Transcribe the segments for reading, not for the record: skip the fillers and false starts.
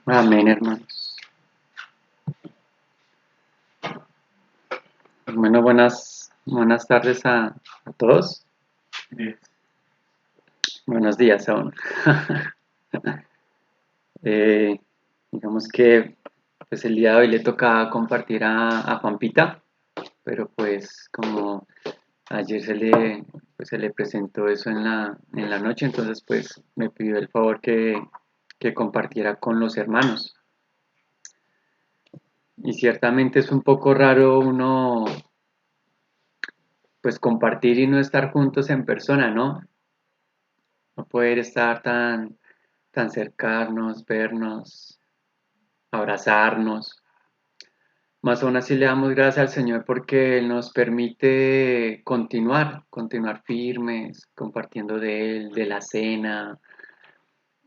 Amén, hermanos. Bueno, buenas tardes a todos. Buenos días aún. Eh, digamos que pues el día de hoy le toca compartir a Juanpita, pero pues como ayer se le presentó eso en la noche, entonces pues me pidió el favor que compartiera con los hermanos. Y ciertamente es un poco raro uno pues compartir y no estar juntos en persona, ¿no? No poder estar tan cercanos, vernos, abrazarnos. Más aún así le damos gracias al Señor porque Él nos permite continuar firmes, compartiendo de Él, de la cena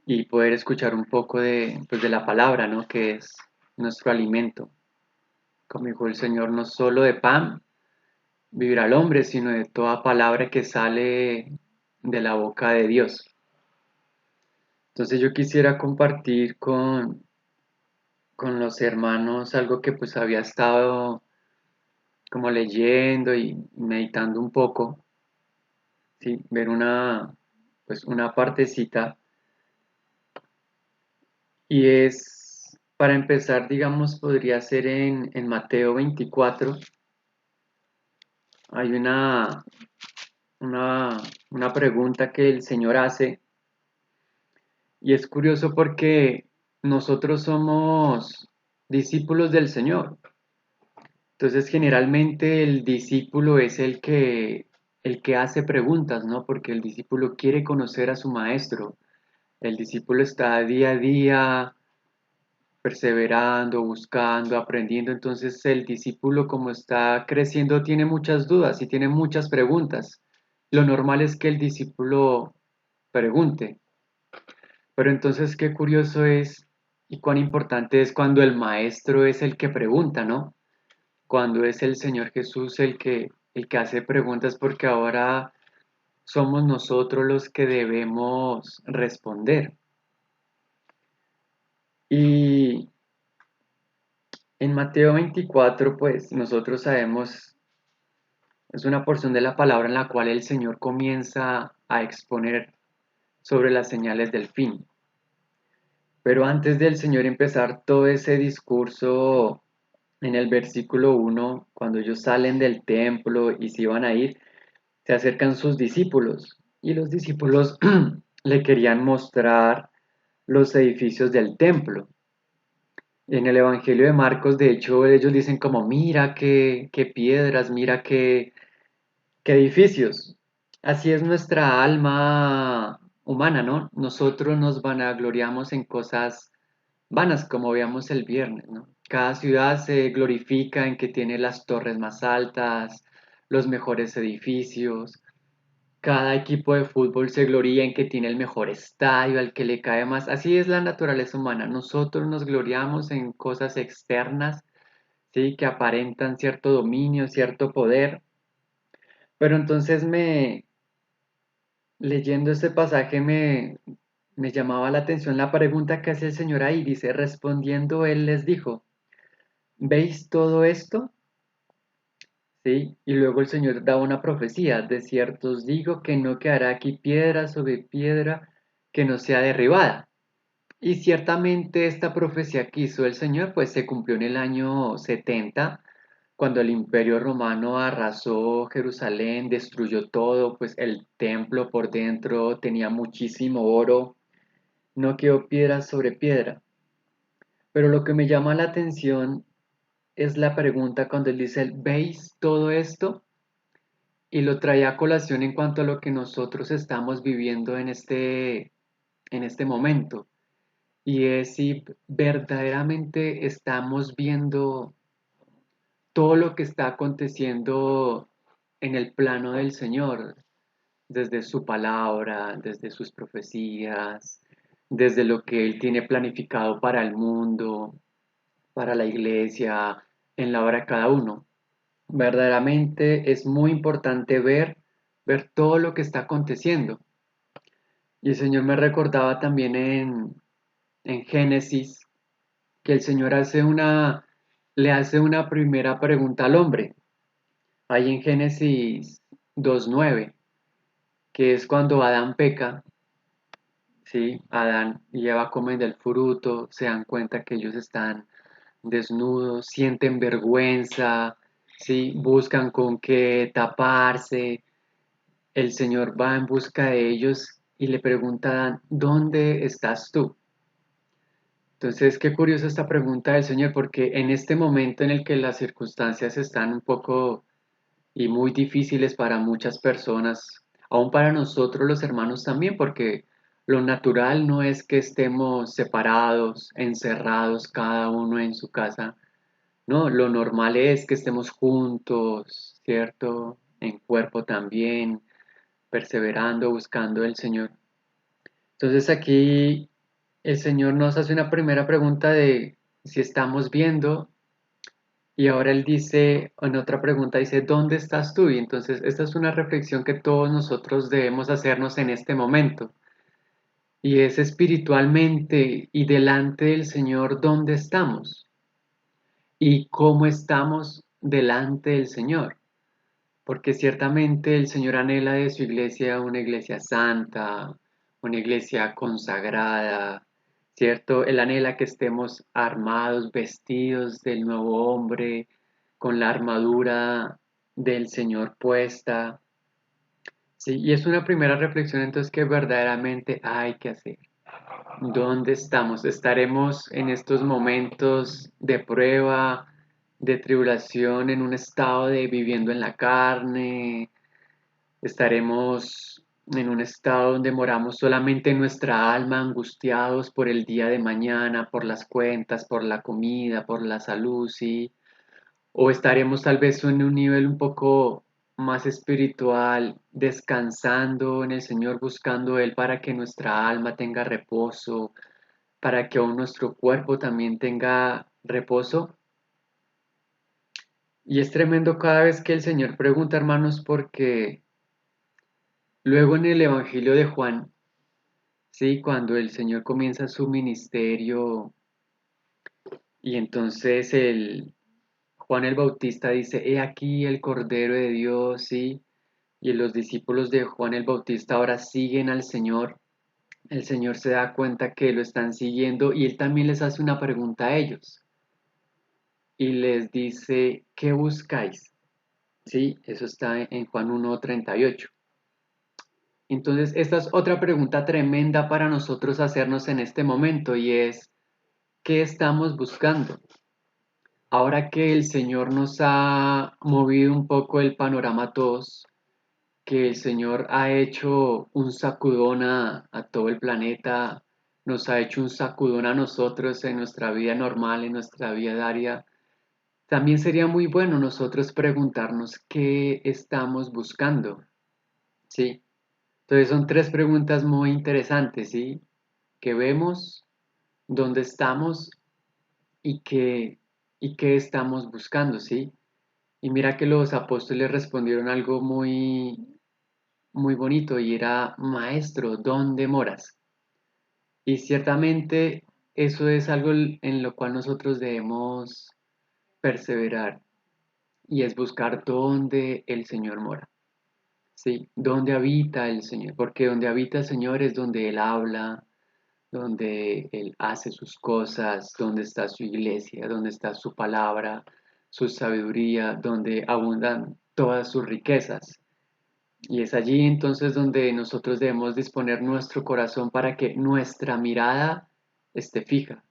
y poder escuchar un poco pues de la palabra, ¿no? Que es nuestro alimento. Como dijo el Señor, no solo de pan vivirá el hombre, sino de toda palabra que sale de la boca de Dios. Entonces yo quisiera compartir con los hermanos algo que pues había estado como leyendo y meditando un poco, ¿sí? Ver pues una partecita y es, para empezar, digamos, podría ser en Mateo 24, hay una, una pregunta que el Señor hace y es curioso porque nosotros somos discípulos del Señor. Entonces, generalmente el discípulo es el que hace preguntas, ¿no? Porque el discípulo quiere conocer a su maestro. El discípulo está día a día perseverando, buscando, aprendiendo. Entonces, el discípulo, como está creciendo, tiene muchas dudas y tiene muchas preguntas. Lo normal es que el discípulo pregunte. Pero entonces, qué curioso es y cuán importante es cuando el maestro es el que pregunta, ¿no? Cuando es el Señor Jesús el que hace preguntas, porque ahora somos nosotros los que debemos responder. Y en Mateo 24, pues nosotros sabemos, es una porción de la palabra en la cual el Señor comienza a exponer sobre las señales del fin. Pero antes del Señor empezar todo ese discurso en el versículo 1, cuando ellos salen del templo y se iban a ir, se acercan sus discípulos y los discípulos le querían mostrar los edificios del templo. En el Evangelio de Marcos, de hecho, ellos dicen como, mira qué piedras, mira qué edificios. Así es nuestra alma humana, ¿no? Nosotros nos vanagloriamos en cosas vanas, como veíamos el viernes, ¿no? Cada ciudad se glorifica en que tiene las torres más altas, los mejores edificios. Cada equipo de fútbol se gloria en que tiene el mejor estadio, al que le cae más. Así es la naturaleza humana. Nosotros nos gloriamos en cosas externas, ¿sí? Que aparentan cierto dominio, cierto poder. Pero entonces leyendo este pasaje me llamaba la atención la pregunta que hace el Señor ahí. Dice, respondiendo él les dijo, ¿veis todo esto? ¿Sí? Y luego el Señor da una profecía, de cierto os digo que no quedará aquí piedra sobre piedra que no sea derribada. Y ciertamente esta profecía que hizo el Señor pues se cumplió en el año 70, cuando el Imperio Romano arrasó Jerusalén, destruyó todo, pues el templo por dentro tenía muchísimo oro, no quedó piedra sobre piedra. Pero lo que me llama la atención es la pregunta cuando él dice, ¿veis todo esto? Y lo traía a colación en cuanto a lo que nosotros estamos viviendo en este momento. Y es si verdaderamente estamos viendo todo lo que está aconteciendo en el plano del Señor, desde su palabra, desde sus profecías, desde lo que Él tiene planificado para el mundo, para la iglesia, en la hora de cada uno. Verdaderamente es muy importante ver todo lo que está aconteciendo. Y el Señor me recordaba también en Génesis, que el Señor le hace una primera pregunta al hombre, ahí en Génesis 2:9, que es cuando Adán peca, ¿sí? Adán y Eva comen del fruto, se dan cuenta que ellos están desnudos, sienten vergüenza, ¿sí? Buscan con qué taparse. El Señor va en busca de ellos y le pregunta a Adán, ¿dónde estás tú? Entonces, qué curiosa esta pregunta del Señor, porque en este momento en el que las circunstancias están un poco y muy difíciles para muchas personas, aún para nosotros los hermanos también, porque lo natural no es que estemos separados, encerrados cada uno en su casa, no, lo normal es que estemos juntos, ¿cierto? En cuerpo también, perseverando, buscando el Señor. Entonces aquí el Señor nos hace una primera pregunta de si estamos viendo y ahora Él dice, en otra pregunta dice, ¿dónde estás tú? Y entonces esta es una reflexión que todos nosotros debemos hacernos en este momento y es espiritualmente y delante del Señor, ¿dónde estamos? ¿Y cómo estamos delante del Señor? Porque ciertamente el Señor anhela de su iglesia una iglesia santa, una iglesia consagrada, ¿cierto? Él anhela que estemos armados, vestidos del nuevo hombre, con la armadura del Señor puesta. Sí, y es una primera reflexión entonces que verdaderamente hay que hacer. ¿Dónde estamos? ¿Estaremos en estos momentos de prueba, de tribulación, en un estado de viviendo en la carne? ¿Estaremos en un estado donde moramos solamente en nuestra alma, angustiados por el día de mañana, por las cuentas, por la comida, por la salud, sí? ¿O estaremos tal vez en un nivel un poco más espiritual, descansando en el Señor, buscando Él para que nuestra alma tenga reposo, para que aún nuestro cuerpo también tenga reposo? Y es tremendo cada vez que el Señor pregunta, hermanos, porque luego en el Evangelio de Juan, sí, cuando el Señor comienza su ministerio y entonces Juan el Bautista dice, he aquí el Cordero de Dios, sí, y los discípulos de Juan el Bautista ahora siguen al Señor. El Señor se da cuenta que lo están siguiendo y Él también les hace una pregunta a ellos y les dice, ¿qué buscáis? Sí, eso está en Juan 1:38. Entonces, esta es otra pregunta tremenda para nosotros hacernos en este momento y es, ¿qué estamos buscando? Ahora que el Señor nos ha movido un poco el panorama a todos, que el Señor ha hecho un sacudón a todo el planeta, nos ha hecho un sacudón a nosotros en nuestra vida normal, en nuestra vida diaria, también sería muy bueno nosotros preguntarnos qué estamos buscando, ¿sí? Entonces son tres preguntas muy interesantes, ¿sí? ¿Qué vemos? ¿Dónde estamos? ¿Y qué estamos buscando, ¿sí? Y mira que los apóstoles respondieron algo muy bonito y era, Maestro, ¿dónde moras? Y ciertamente eso es algo en lo cual nosotros debemos perseverar y es buscar dónde el Señor mora. Sí, dónde habita el Señor, porque donde habita el Señor es donde Él habla, donde Él hace sus cosas, donde está su iglesia, donde está su palabra, su sabiduría, donde abundan todas sus riquezas. Y es allí entonces donde nosotros debemos disponer nuestro corazón para que nuestra mirada esté fija.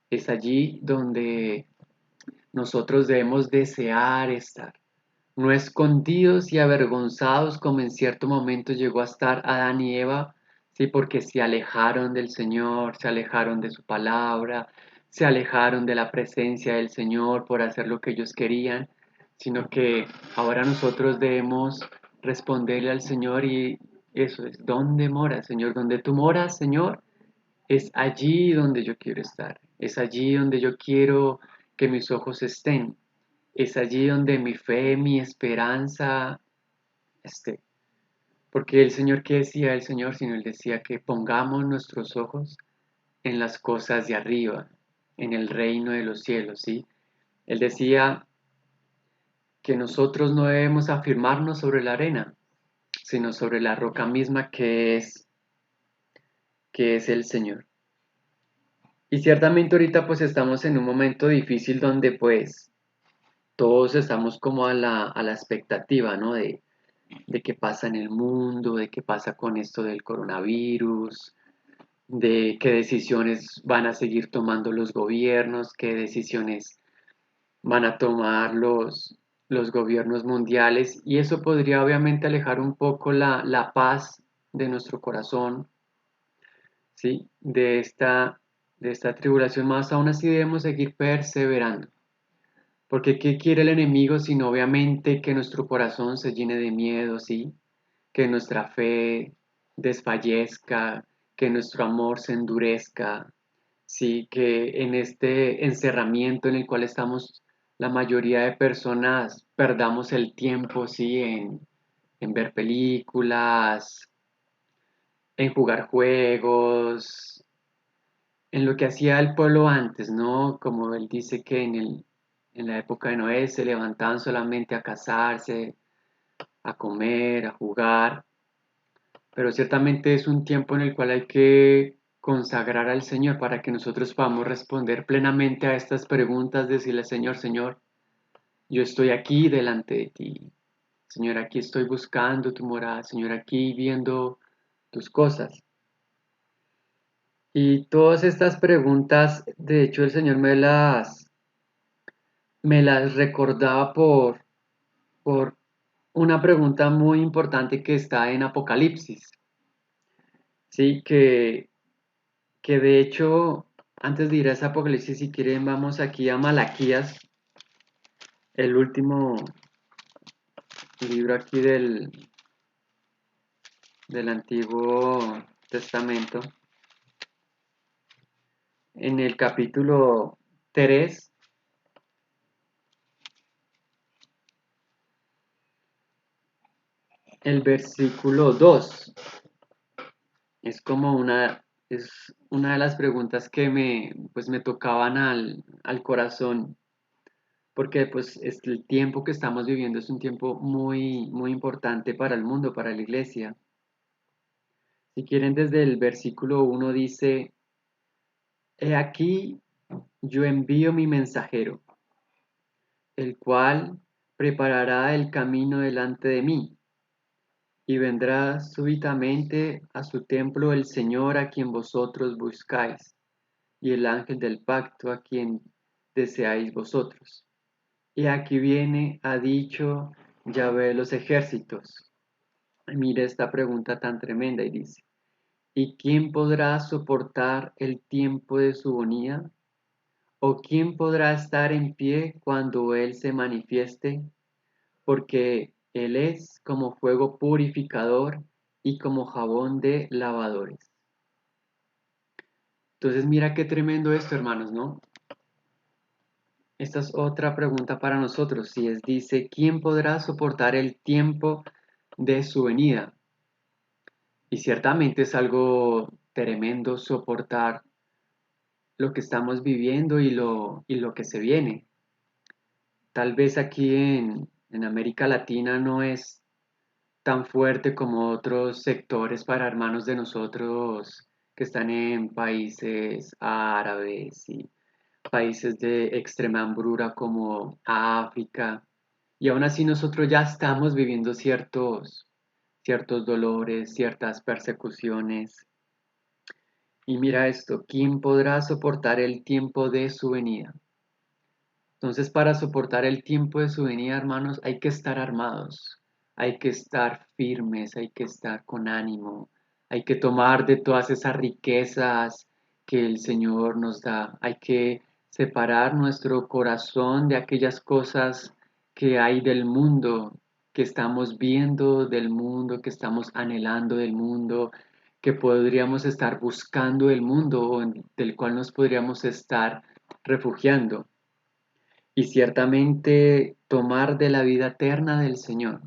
Es allí donde nosotros debemos desear estar, no escondidos y avergonzados como en cierto momento llegó a estar Adán y Eva, sí, porque se alejaron del Señor, se alejaron de su palabra, se alejaron de la presencia del Señor por hacer lo que ellos querían, sino que ahora nosotros debemos responderle al Señor y eso es, ¿dónde moras, Señor? ¿Dónde tú moras, Señor? Es allí donde yo quiero estar, es allí donde yo quiero que mis ojos estén, es allí donde mi fe, mi esperanza esté. Porque el Señor, ¿qué decía el Señor? Sino Él decía que pongamos nuestros ojos en las cosas de arriba, en el reino de los cielos, ¿sí? Él decía que nosotros no debemos afirmarnos sobre la arena, sino sobre la roca misma que es el Señor. Y ciertamente ahorita pues estamos en un momento difícil donde pues todos estamos como a la expectativa, ¿no? De qué pasa en el mundo, de qué pasa con esto del coronavirus, de qué decisiones van a seguir tomando los gobiernos, qué decisiones van a tomar los gobiernos mundiales. Y eso podría obviamente alejar un poco la paz de nuestro corazón, ¿sí? De esta tribulación, más aún así debemos seguir perseverando. Porque ¿qué quiere el enemigo sino obviamente que nuestro corazón se llene de miedo, ¿sí? Que nuestra fe desfallezca, que nuestro amor se endurezca, ¿sí? Que en este encerramiento en el cual estamos la mayoría de personas perdamos el tiempo, ¿sí? En ver películas, en jugar juegos, en lo que hacía el pueblo antes, ¿no? Como él dice que en la época de Noé se levantaban solamente a casarse, a comer, a jugar, pero ciertamente es un tiempo en el cual hay que consagrar al Señor para que nosotros podamos responder plenamente a estas preguntas, decirle, Señor, Señor, yo estoy aquí delante de ti. Señor, aquí estoy buscando tu morada. Señor, aquí viendo tus cosas. Y todas estas preguntas, de hecho, el Señor me las recordaba por una pregunta muy importante que está en Apocalipsis. Sí, que de hecho, antes de ir a ese Apocalipsis, si quieren, vamos aquí a Malaquías, el último libro aquí del Antiguo Testamento, en el capítulo 3, el versículo 2. Es una de las preguntas que pues me tocaban al corazón, porque pues el tiempo que estamos viviendo es un tiempo muy, muy importante para el mundo, para la iglesia. Si quieren, desde el versículo 1 dice, He aquí, yo envío mi mensajero, el cual preparará el camino delante de mí, y vendrá súbitamente a su templo el Señor a quien vosotros buscáis, y el ángel del pacto a quien deseáis vosotros. Y aquí viene, ha dicho Yahvé de los ejércitos. Mire esta pregunta tan tremenda y dice, ¿y quién podrá soportar el tiempo de su venida? ¿O quién podrá estar en pie cuando Él se manifieste? Porque Él es como fuego purificador y como jabón de lavadores. Entonces mira qué tremendo esto, hermanos, ¿no? Esta es otra pregunta para nosotros. Si dice, ¿quién podrá soportar el tiempo de su venida? Y ciertamente es algo tremendo soportar lo que estamos viviendo y lo que se viene. Tal vez aquí en América Latina no es tan fuerte como otros sectores para hermanos de nosotros que están en países árabes y países de extrema hambruna como África. Y aún así nosotros ya estamos viviendo ciertos dolores, ciertas persecuciones. Y mira esto, ¿quién podrá soportar el tiempo de su venida? Entonces, para soportar el tiempo de su venida, hermanos, hay que estar armados, hay que estar firmes, hay que estar con ánimo, hay que tomar de todas esas riquezas que el Señor nos da, hay que separar nuestro corazón de aquellas cosas que hay del mundo, que estamos viendo del mundo, que estamos anhelando del mundo, que podríamos estar buscando del mundo o del cual nos podríamos estar refugiando y ciertamente tomar de la vida eterna del Señor.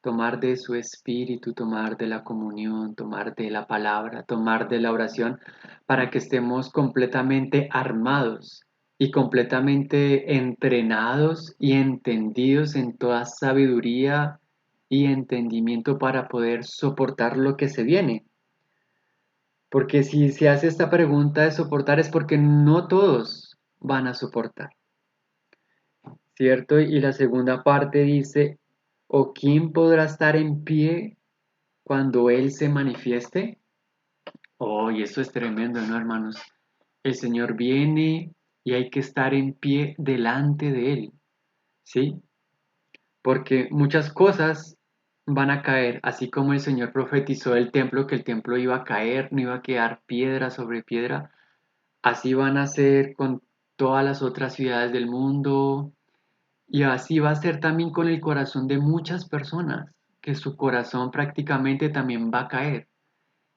tomar de su espíritu, tomar de la comunión, tomar de la palabra, tomar de la oración, para que estemos completamente armados y completamente entrenados y entendidos en toda sabiduría y entendimiento para poder soportar lo que se viene. Porque si se hace esta pregunta de soportar es porque no todos van a soportar, ¿cierto? Y la segunda parte dice, ¿o quién podrá estar en pie cuando Él se manifieste? Oh, y eso es tremendo, ¿no, hermanos? El Señor viene y hay que estar en pie delante de Él, ¿sí? Porque muchas cosas van a caer, así como el Señor profetizó del templo, que el templo iba a caer, no iba a quedar piedra sobre piedra, así van a ser con todas las otras ciudades del mundo y así va a ser también con el corazón de muchas personas, que su corazón prácticamente también va a caer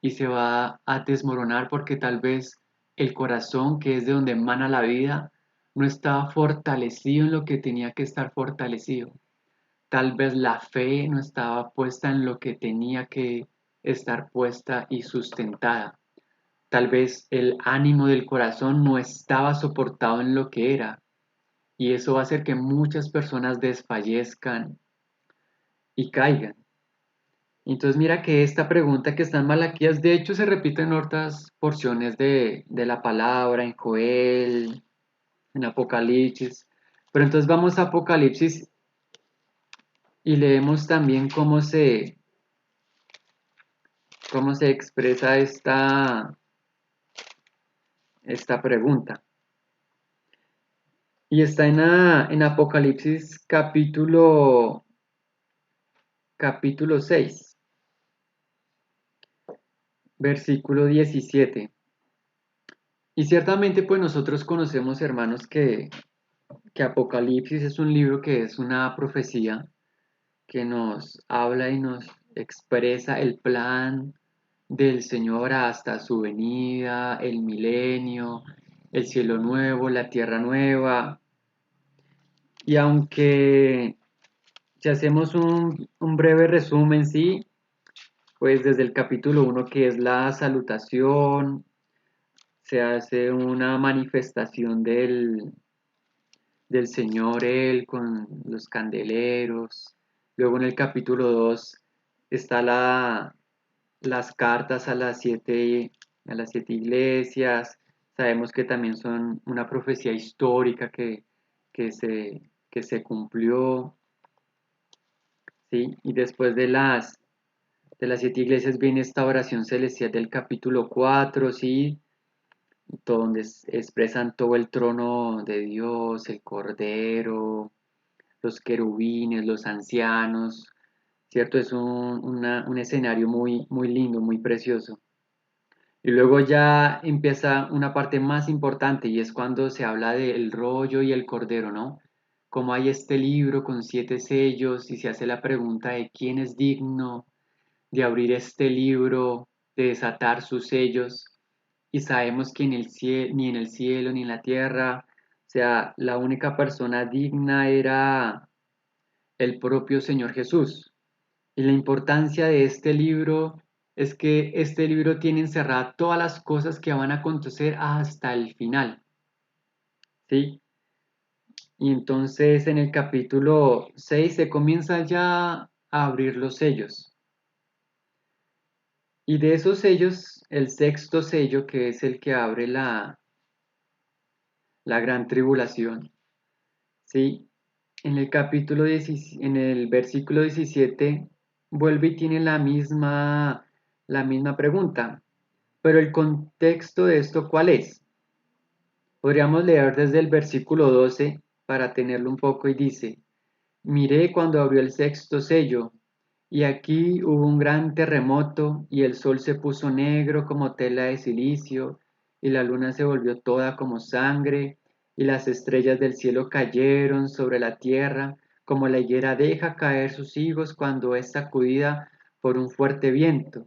y se va a desmoronar porque tal vez el corazón, que es de donde emana la vida, no estaba fortalecido en lo que tenía que estar fortalecido. Tal vez la fe no estaba puesta en lo que tenía que estar puesta y sustentada. Tal vez el ánimo del corazón no estaba soportado en lo que era. Y eso va a hacer que muchas personas desfallezcan y caigan. Entonces mira que esta pregunta que está en Malaquías, de hecho se repite en otras porciones de la palabra, en Joel, en Apocalipsis. Pero entonces vamos a Apocalipsis y leemos también cómo se expresa esta pregunta. Y está en Apocalipsis capítulo 6, versículo 17. Y ciertamente pues nosotros conocemos, hermanos, que Apocalipsis es un libro que es una profecía que nos habla y nos expresa el plan del Señor hasta su venida, el milenio, el cielo nuevo, la tierra nueva. Y aunque si hacemos un breve resumen, sí, pues desde el capítulo 1 que es la salutación, se hace una manifestación del Señor Él con los candeleros. Luego en el capítulo 2 está las cartas a las siete iglesias. Sabemos que también son una profecía histórica que que se cumplió, ¿sí? Y después de las siete iglesias viene esta oración celestial del capítulo 4, ¿sí? Donde expresan todo el trono de Dios, el Cordero, los querubines, los ancianos, ¿cierto? Es un escenario muy, muy lindo, muy precioso. Y luego ya empieza una parte más importante y es cuando se habla del rollo y el cordero, ¿no? Como hay este libro con siete sellos y se hace la pregunta de quién es digno de abrir este libro, de desatar sus sellos. Y sabemos que ni en el cielo ni en la tierra, o sea, la única persona digna era el propio Señor Jesús. Y la importancia de este libro es que este libro tiene encerradas todas las cosas que van a acontecer hasta el final, ¿sí? Y entonces en el capítulo 6 se comienza ya a abrir los sellos. Y de esos sellos, el sexto sello, que es el que abre la gran tribulación, ¿sí? En el capítulo 10, en el versículo 17, vuelve y tiene la misma pregunta. Pero el contexto de esto, ¿cuál es? Podríamos leer desde el versículo 12 para tenerlo un poco y dice, miré cuando abrió el sexto sello, y aquí hubo un gran terremoto, y el sol se puso negro como tela de silicio, y la luna se volvió toda como sangre, y las estrellas del cielo cayeron sobre la tierra, como la higuera deja caer sus higos cuando es sacudida por un fuerte viento.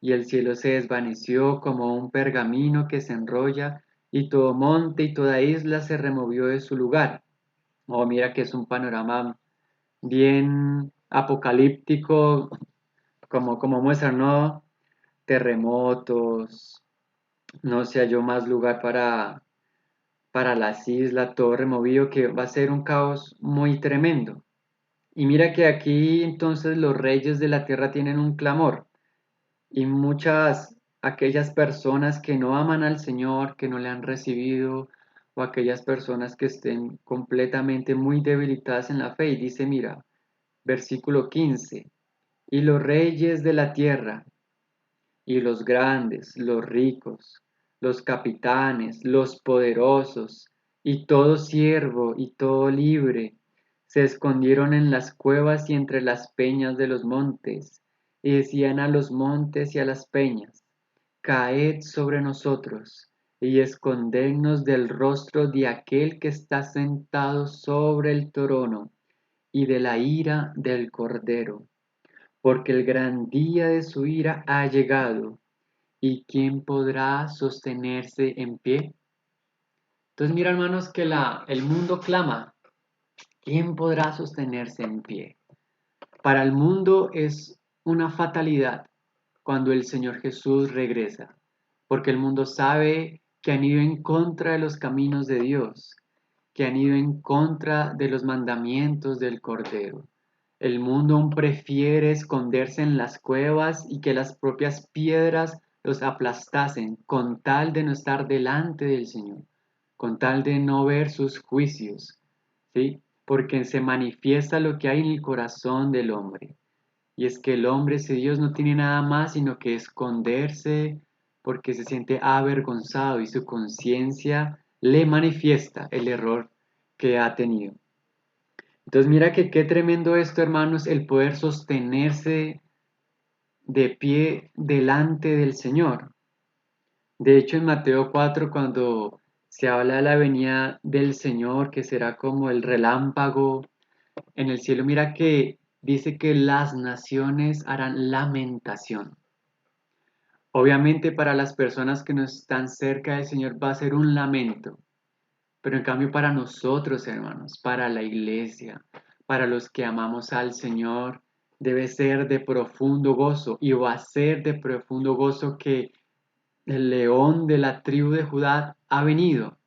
Y el cielo se desvaneció como un pergamino que se enrolla, y todo monte y toda isla se removió de su lugar. Oh, mira que es un panorama bien, apocalíptico, como muestra, ¿no? Terremotos, no se halló más lugar para las islas, todo removido, que va a ser un caos muy tremendo. Y mira que aquí entonces los reyes de la tierra tienen un clamor y muchas, aquellas personas que no aman al Señor, que no le han recibido, o aquellas personas que estén completamente muy debilitadas en la fe. Y dice, mira, versículo 15, y los reyes de la tierra, y los grandes, los ricos, los capitanes, los poderosos, y todo siervo y todo libre, se escondieron en las cuevas y entre las peñas de los montes, y decían a los montes y a las peñas, caed sobre nosotros, y escondednos del rostro de aquel que está sentado sobre el trono, y de la ira del Cordero, porque el gran día de su ira ha llegado, ¿y quién podrá sostenerse en pie? Entonces mira hermanos que el mundo clama, ¿quién podrá sostenerse en pie? Para el mundo es una fatalidad cuando el Señor Jesús regresa, porque el mundo sabe que han ido en contra de los caminos de Dios, que han ido en contra de los mandamientos del Cordero. El mundo aún prefiere esconderse en las cuevas y que las propias piedras los aplastasen con tal de no estar delante del Señor, con tal de no ver sus juicios, ¿sí? Porque se manifiesta lo que hay en el corazón del hombre. Y es que el hombre, si Dios no tiene nada más sino que esconderse porque se siente avergonzado y su conciencia le manifiesta el error que ha tenido. Entonces mira que qué tremendo esto, hermanos, el poder sostenerse de pie delante del Señor. De hecho, en Mateo 4, cuando se habla de la venida del Señor, que será como el relámpago en el cielo, mira que dice que las naciones harán lamentación. Obviamente para las personas que no están cerca del Señor va a ser un lamento, pero en cambio para nosotros, hermanos, para la iglesia, para los que amamos al Señor, debe ser de profundo gozo y va a ser de profundo gozo que el león de la tribu de Judá ha venido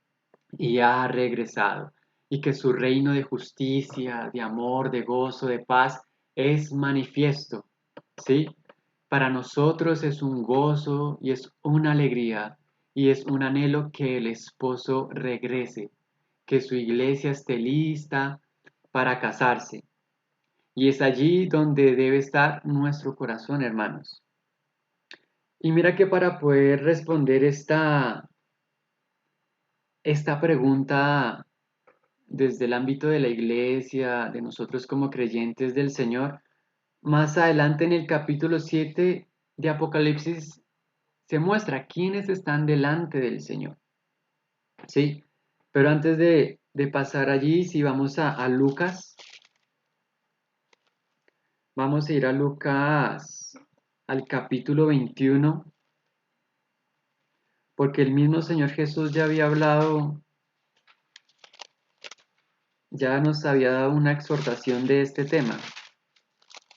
y ha regresado, y que su reino de justicia, de amor, de gozo, de paz es manifiesto, ¿sí? Para nosotros es un gozo y es una alegría y es un anhelo que el esposo regrese, que su iglesia esté lista para casarse. Y es allí donde debe estar nuestro corazón, hermanos. Y mira que para poder responder esta pregunta desde el ámbito de la iglesia, de nosotros como creyentes del Señor, más adelante en el capítulo 7 de Apocalipsis se muestra quiénes están delante del Señor. ¿Sí? Pero antes de pasar allí, si vamos a Lucas, vamos a ir a Lucas al capítulo 21, porque el mismo Señor Jesús ya había hablado, ya nos había dado una exhortación de este tema,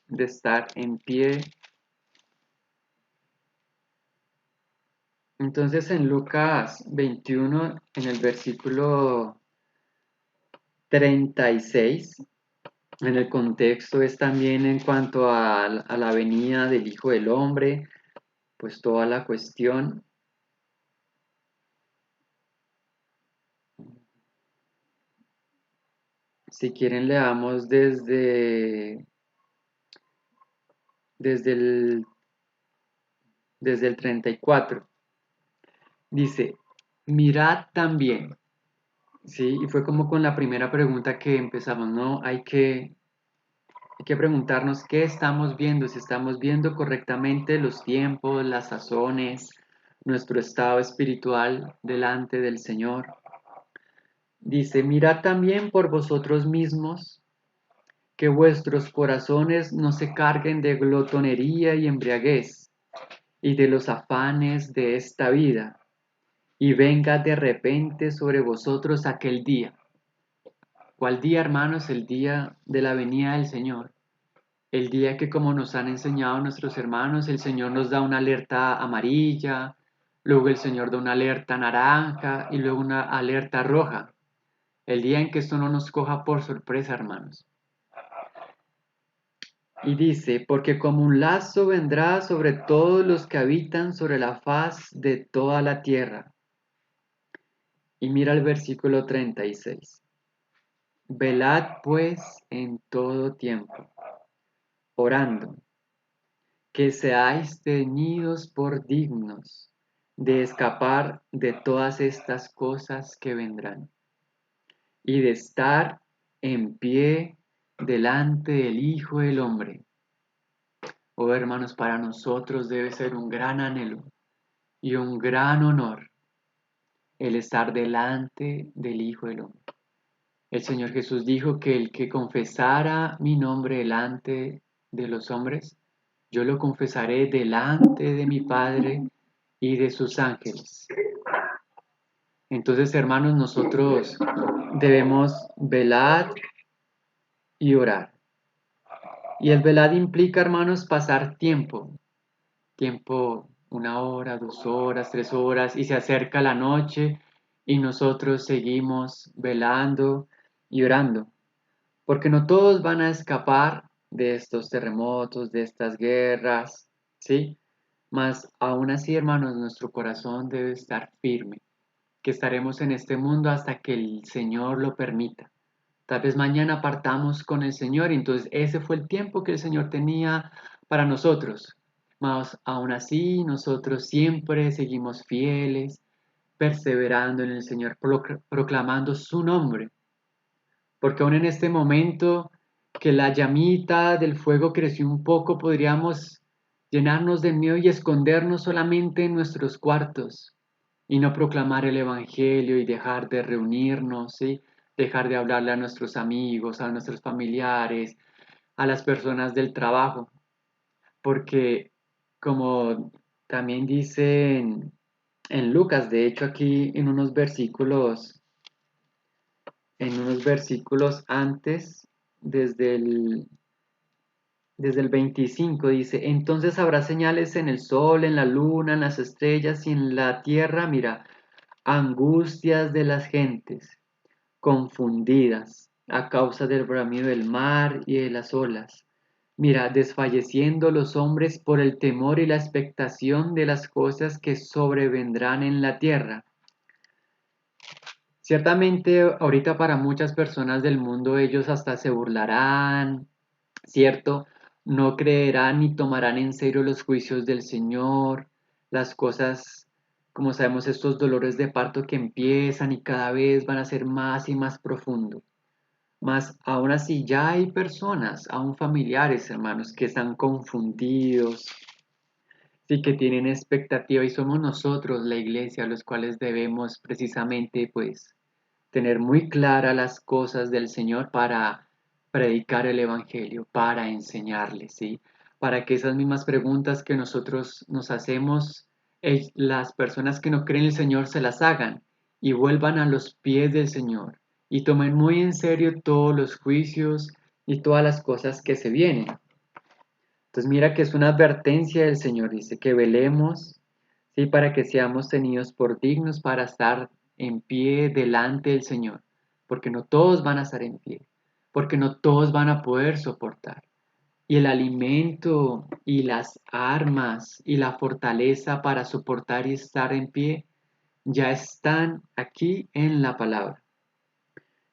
de estar en pie. Entonces en Lucas 21, en el versículo 36, en el contexto es también en cuanto a la venida del Hijo del Hombre, pues toda la cuestión. Si quieren leamos desde el, desde el 34. Dice, mirad también, ¿sí? Y fue como con la primera pregunta que empezamos, ¿no? Hay que preguntarnos qué estamos viendo, si estamos viendo correctamente los tiempos, las sazones, nuestro estado espiritual delante del Señor. Dice, mirad también por vosotros mismos que vuestros corazones no se carguen de glotonería y embriaguez y de los afanes de esta vida, y venga de repente sobre vosotros aquel día. ¿Cuál día, hermanos? El día de la venida del Señor. el día que, como nos han enseñado nuestros hermanos, el Señor nos da una alerta amarilla, luego el Señor da una alerta naranja y luego una alerta roja. El día en que esto no nos coja por sorpresa, hermanos. Y dice, porque como un lazo vendrá sobre todos los que habitan sobre la faz de toda la tierra. Y mira el versículo 36. Velad pues en todo tiempo, orando, que seáis tenidos por dignos de escapar de todas estas cosas que vendrán y de estar en pie delante del Hijo del Hombre. Oh hermanos, para nosotros debe ser un gran anhelo y un gran honor el estar delante del Hijo del Hombre. El Señor Jesús dijo que el que confesara mi nombre delante de los hombres, yo lo confesaré delante de mi Padre y de sus ángeles. Entonces, hermanos, nosotros debemos velar y orar. Y el velar implica, hermanos, pasar tiempo, 1 hora, 2 horas, 3 horas, y se acerca la noche y nosotros seguimos velando y orando, porque no todos van a escapar de estos terremotos, de estas guerras, ¿sí? Mas aún así, hermanos, nuestro corazón debe estar firme, que estaremos en este mundo hasta que el Señor lo permita. Tal vez mañana partamos con el Señor, y entonces ese fue el tiempo que el Señor tenía para nosotros. Mas aún así, nosotros siempre seguimos fieles, perseverando en el Señor, proclamando su nombre. Porque aún en este momento que la llamita del fuego creció un poco, podríamos llenarnos de miedo y escondernos solamente en nuestros cuartos y no proclamar el Evangelio y dejar de reunirnos, ¿sí? Dejar de hablarle a nuestros amigos, a nuestros familiares, a las personas del trabajo, porque como también dice en Lucas, de hecho aquí en unos versículos antes, desde el 25 dice, entonces habrá señales en el sol, en la luna, en las estrellas y en la tierra, mira, angustias de las gentes, confundidas a causa del bramido del mar y de las olas. Mira, desfalleciendo los hombres por el temor y la expectación de las cosas que sobrevendrán en la tierra. Ciertamente, ahorita para muchas personas del mundo ellos hasta se burlarán, ¿cierto? No creerán ni tomarán en serio los juicios del Señor, las cosas, como sabemos, estos dolores de parto que empiezan y cada vez van a ser más y más profundos. Mas aún así ya hay personas, aún familiares, hermanos, que están confundidos, sí que tienen expectativa y somos nosotros, la iglesia, los cuales debemos precisamente, pues, tener muy claras las cosas del Señor para predicar el Evangelio, para enseñarles, ¿sí? Para que esas mismas preguntas que nosotros nos hacemos, las personas que no creen en el Señor se las hagan y vuelvan a los pies del Señor y tomen muy en serio todos los juicios y todas las cosas que se vienen. Entonces mira que es una advertencia del Señor, dice que velemos, ¿sí? Para que seamos tenidos por dignos para estar en pie delante del Señor, porque no todos van a estar en pie, porque no todos van a poder soportar. Y el alimento y las armas y la fortaleza para soportar y estar en pie ya están aquí en la palabra.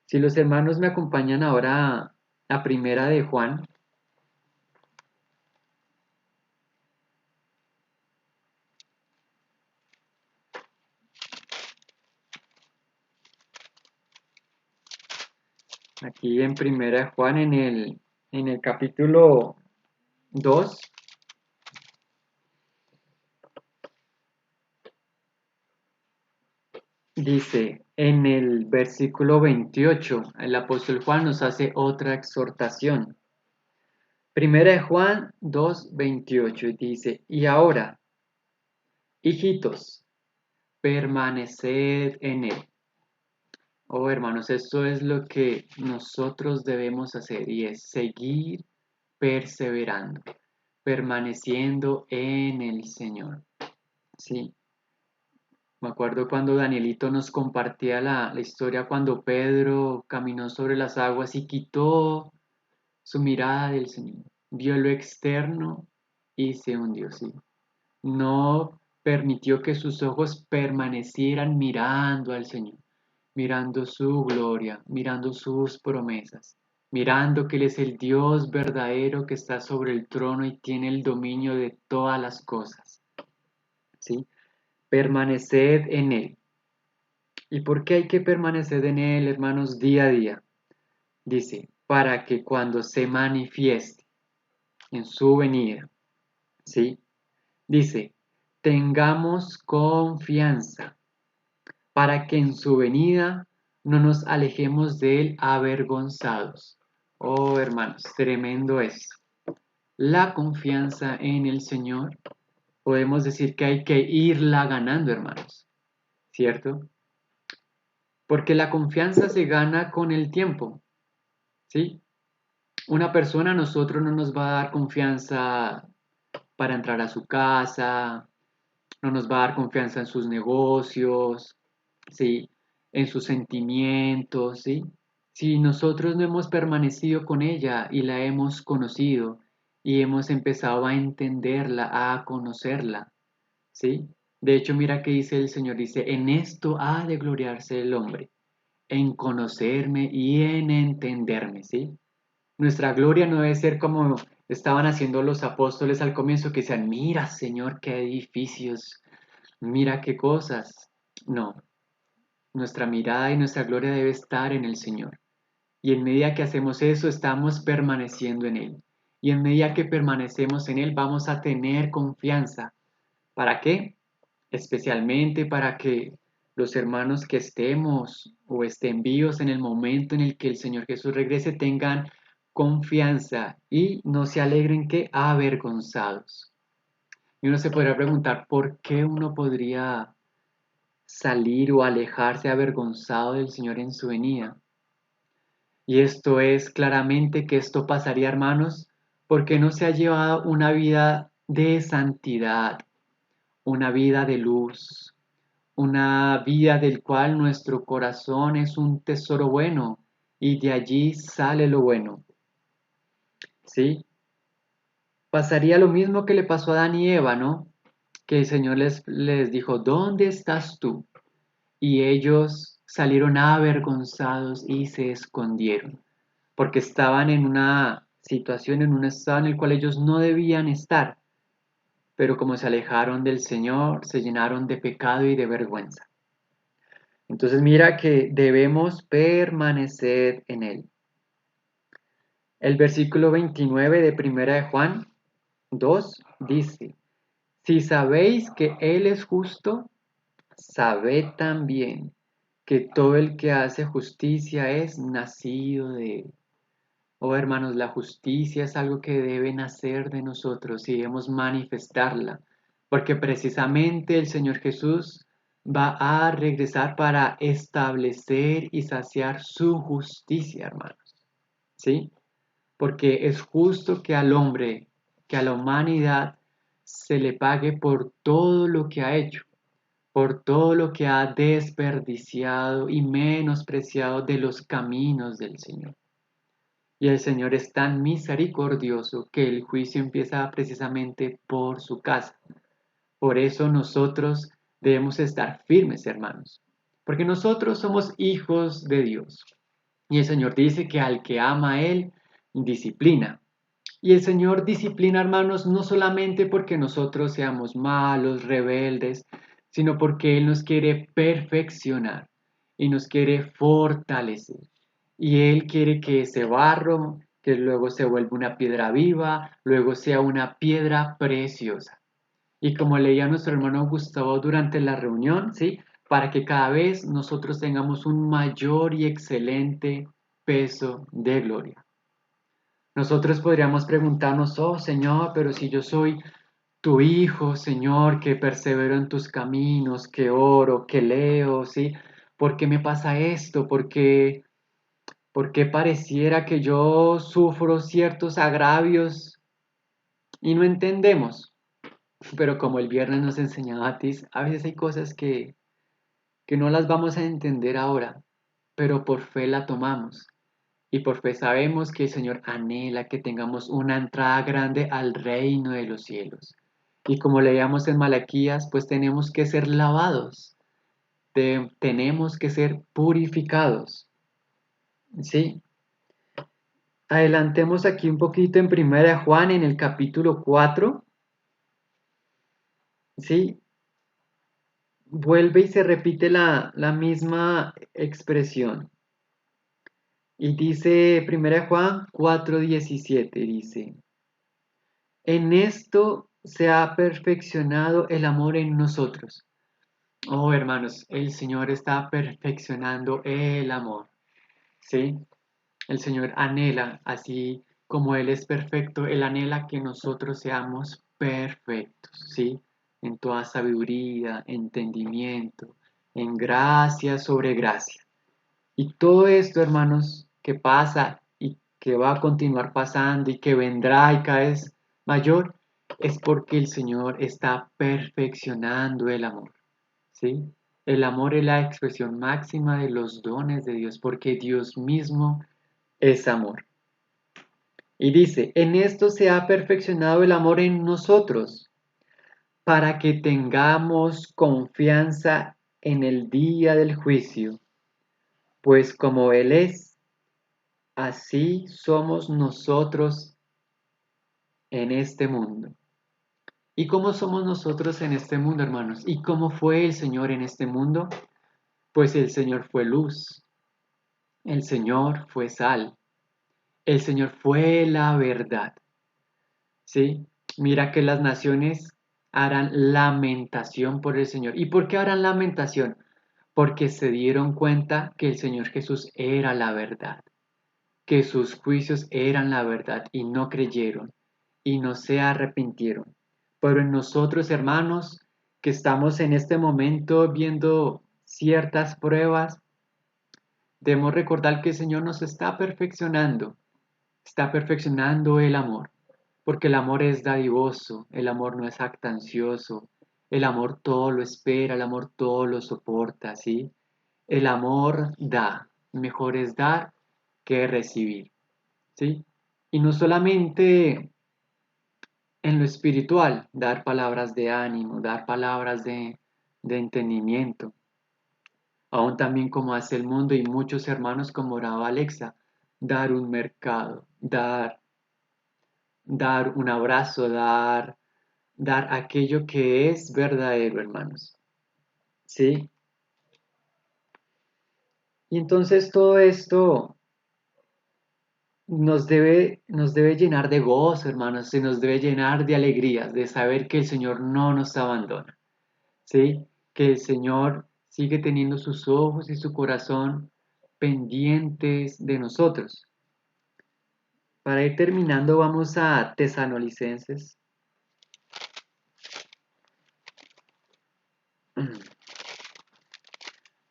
Si los hermanos me acompañan ahora a Primera de Juan. Aquí en Primera de Juan, en el capítulo 2, dice en el versículo 28, el apóstol Juan nos hace otra exhortación. Primera de Juan 2, 28 dice, y ahora, hijitos, permaneced en él. Oh hermanos, esto es lo que nosotros debemos hacer y es seguir perseverando, permaneciendo en el Señor. Sí, me acuerdo cuando Danielito nos compartía la historia cuando Pedro caminó sobre las aguas y quitó su mirada del Señor, vio lo externo y se hundió, sí. No permitió que sus ojos permanecieran mirando al Señor, mirando su gloria, mirando sus promesas, mirando que Él es el Dios verdadero que está sobre el trono y tiene el dominio de todas las cosas. ¿Sí? Permaneced en Él. ¿Y por qué hay que permanecer en Él, hermanos, día a día? Dice, para que cuando se manifieste en su venida, ¿sí? Dice, tengamos confianza para que en su venida no nos alejemos de él avergonzados. Oh, hermanos, tremendo es. La confianza en el Señor, podemos decir que hay que irla ganando, hermanos, ¿cierto? Porque la confianza se gana con el tiempo, ¿sí? Una persona a nosotros no nos va a dar confianza para entrar a su casa, no nos va a dar confianza en sus negocios, ¿sí? En sus sentimientos, ¿sí? Si nosotros no hemos permanecido con ella y la hemos conocido y hemos empezado a entenderla, a conocerla, ¿sí? De hecho, mira que dice el Señor, dice, en esto ha de gloriarse el hombre, en conocerme y en entenderme, ¿sí? Nuestra gloria no debe ser como estaban haciendo los apóstoles al comienzo, que decían, mira, Señor, qué edificios, mira qué cosas. No, nuestra mirada y nuestra gloria debe estar en el Señor. Y en medida que hacemos eso, estamos permaneciendo en Él. Y en medida que permanecemos en Él, vamos a tener confianza. ¿Para qué? Especialmente para que los hermanos que estemos o estén vivos en el momento en el que el Señor Jesús regrese tengan confianza y no se alegren que avergonzados. Y uno se podrá preguntar, ¿por qué uno podría salir o alejarse avergonzado del Señor en su venida? Y esto es claramente que esto pasaría, hermanos, porque no se ha llevado una vida de santidad, una vida de luz, una vida del cual nuestro corazón es un tesoro bueno y de allí sale lo bueno. ¿Sí? Pasaría lo mismo que le pasó a Adán y Eva, ¿no? Que el Señor les dijo, ¿dónde estás tú? Y ellos salieron avergonzados y se escondieron, porque estaban en una situación, en un estado en el cual ellos no debían estar, pero como se alejaron del Señor, se llenaron de pecado y de vergüenza. Entonces mira que debemos permanecer en Él. El versículo 29 de Primera de Juan 2 dice, si sabéis que Él es justo, sabed también que todo el que hace justicia es nacido de Él. Oh hermanos, la justicia es algo que debe nacer de nosotros y debemos manifestarla, porque precisamente el Señor Jesús va a regresar para establecer y saciar su justicia, hermanos. ¿Sí? Porque es justo que al hombre, que a la humanidad, se le pague por todo lo que ha hecho, por todo lo que ha desperdiciado y menospreciado de los caminos del Señor. Y el Señor es tan misericordioso que el juicio empieza precisamente por su casa. Por eso nosotros debemos estar firmes, hermanos, porque nosotros somos hijos de Dios. Y el Señor dice que al que ama a Él, disciplina. Y el Señor disciplina, hermanos, no solamente porque nosotros seamos malos, rebeldes, sino porque Él nos quiere perfeccionar y nos quiere fortalecer. Y Él quiere que ese barro, que luego se vuelva una piedra viva, luego sea una piedra preciosa. Y como leía nuestro hermano Gustavo durante la reunión, ¿sí? Para que cada vez nosotros tengamos un mayor y excelente peso de gloria. Nosotros podríamos preguntarnos, oh Señor, pero si yo soy tu hijo, Señor, que persevero en tus caminos, que oro, que leo, ¿sí? ¿Por qué me pasa esto? ¿Por qué ¿Por qué pareciera que yo sufro ciertos agravios y no entendemos? Pero como el viernes nos enseñaba Atis, a veces hay cosas que no las vamos a entender ahora, pero por fe la tomamos. Y por fe sabemos que el Señor anhela que tengamos una entrada grande al reino de los cielos. Y como leíamos en Malaquías, pues tenemos que ser lavados, tenemos que ser purificados. ¿Sí? Adelantemos aquí un poquito en Primera de Juan, en el capítulo 4. ¿Sí? Vuelve y se repite la misma expresión. Y dice Primera de Juan 4:17, dice, en esto se ha perfeccionado el amor en nosotros. Oh, hermanos, el Señor está perfeccionando el amor. ¿Sí? El Señor anhela, así como Él es perfecto, Él anhela que nosotros seamos perfectos, ¿sí? En toda sabiduría, entendimiento, en gracia sobre gracia. Y todo esto, hermanos, que pasa y que va a continuar pasando y que vendrá y cada vez mayor, es porque el Señor está perfeccionando el amor, ¿sí? El amor es la expresión máxima de los dones de Dios, porque Dios mismo es amor. Y dice, en esto se ha perfeccionado el amor en nosotros, para que tengamos confianza en el día del juicio, pues como Él es, así somos nosotros en este mundo. ¿Y cómo somos nosotros en este mundo, hermanos? ¿Y cómo fue el Señor en este mundo? Pues el Señor fue luz, el Señor fue sal, el Señor fue la verdad. ¿Sí? Mira que las naciones harán lamentación por el Señor. ¿Y por qué harán lamentación? Porque se dieron cuenta que el Señor Jesús era la verdad, que sus juicios eran la verdad y no creyeron y no se arrepintieron. Pero en nosotros, hermanos, que estamos en este momento viendo ciertas pruebas, debemos recordar que el Señor nos está perfeccionando el amor, porque el amor es dadivoso, el amor no es actancioso, el amor todo lo espera, el amor todo lo soporta, ¿sí? El amor da, mejor es dar que recibir, ¿sí? Y no solamente en lo espiritual, dar palabras de ánimo, dar palabras de entendimiento, aún también como hace el mundo y muchos hermanos como oraba Alexa, dar un mercado, dar un abrazo, dar aquello que es verdadero, hermanos. ¿Sí? Y entonces todo esto nos debe llenar de gozo, hermanos, se nos debe llenar de alegrías, de saber que el Señor no nos abandona, ¿sí? Que el Señor sigue teniendo sus ojos y su corazón pendientes de nosotros. Para ir terminando, vamos a Tesalonicenses,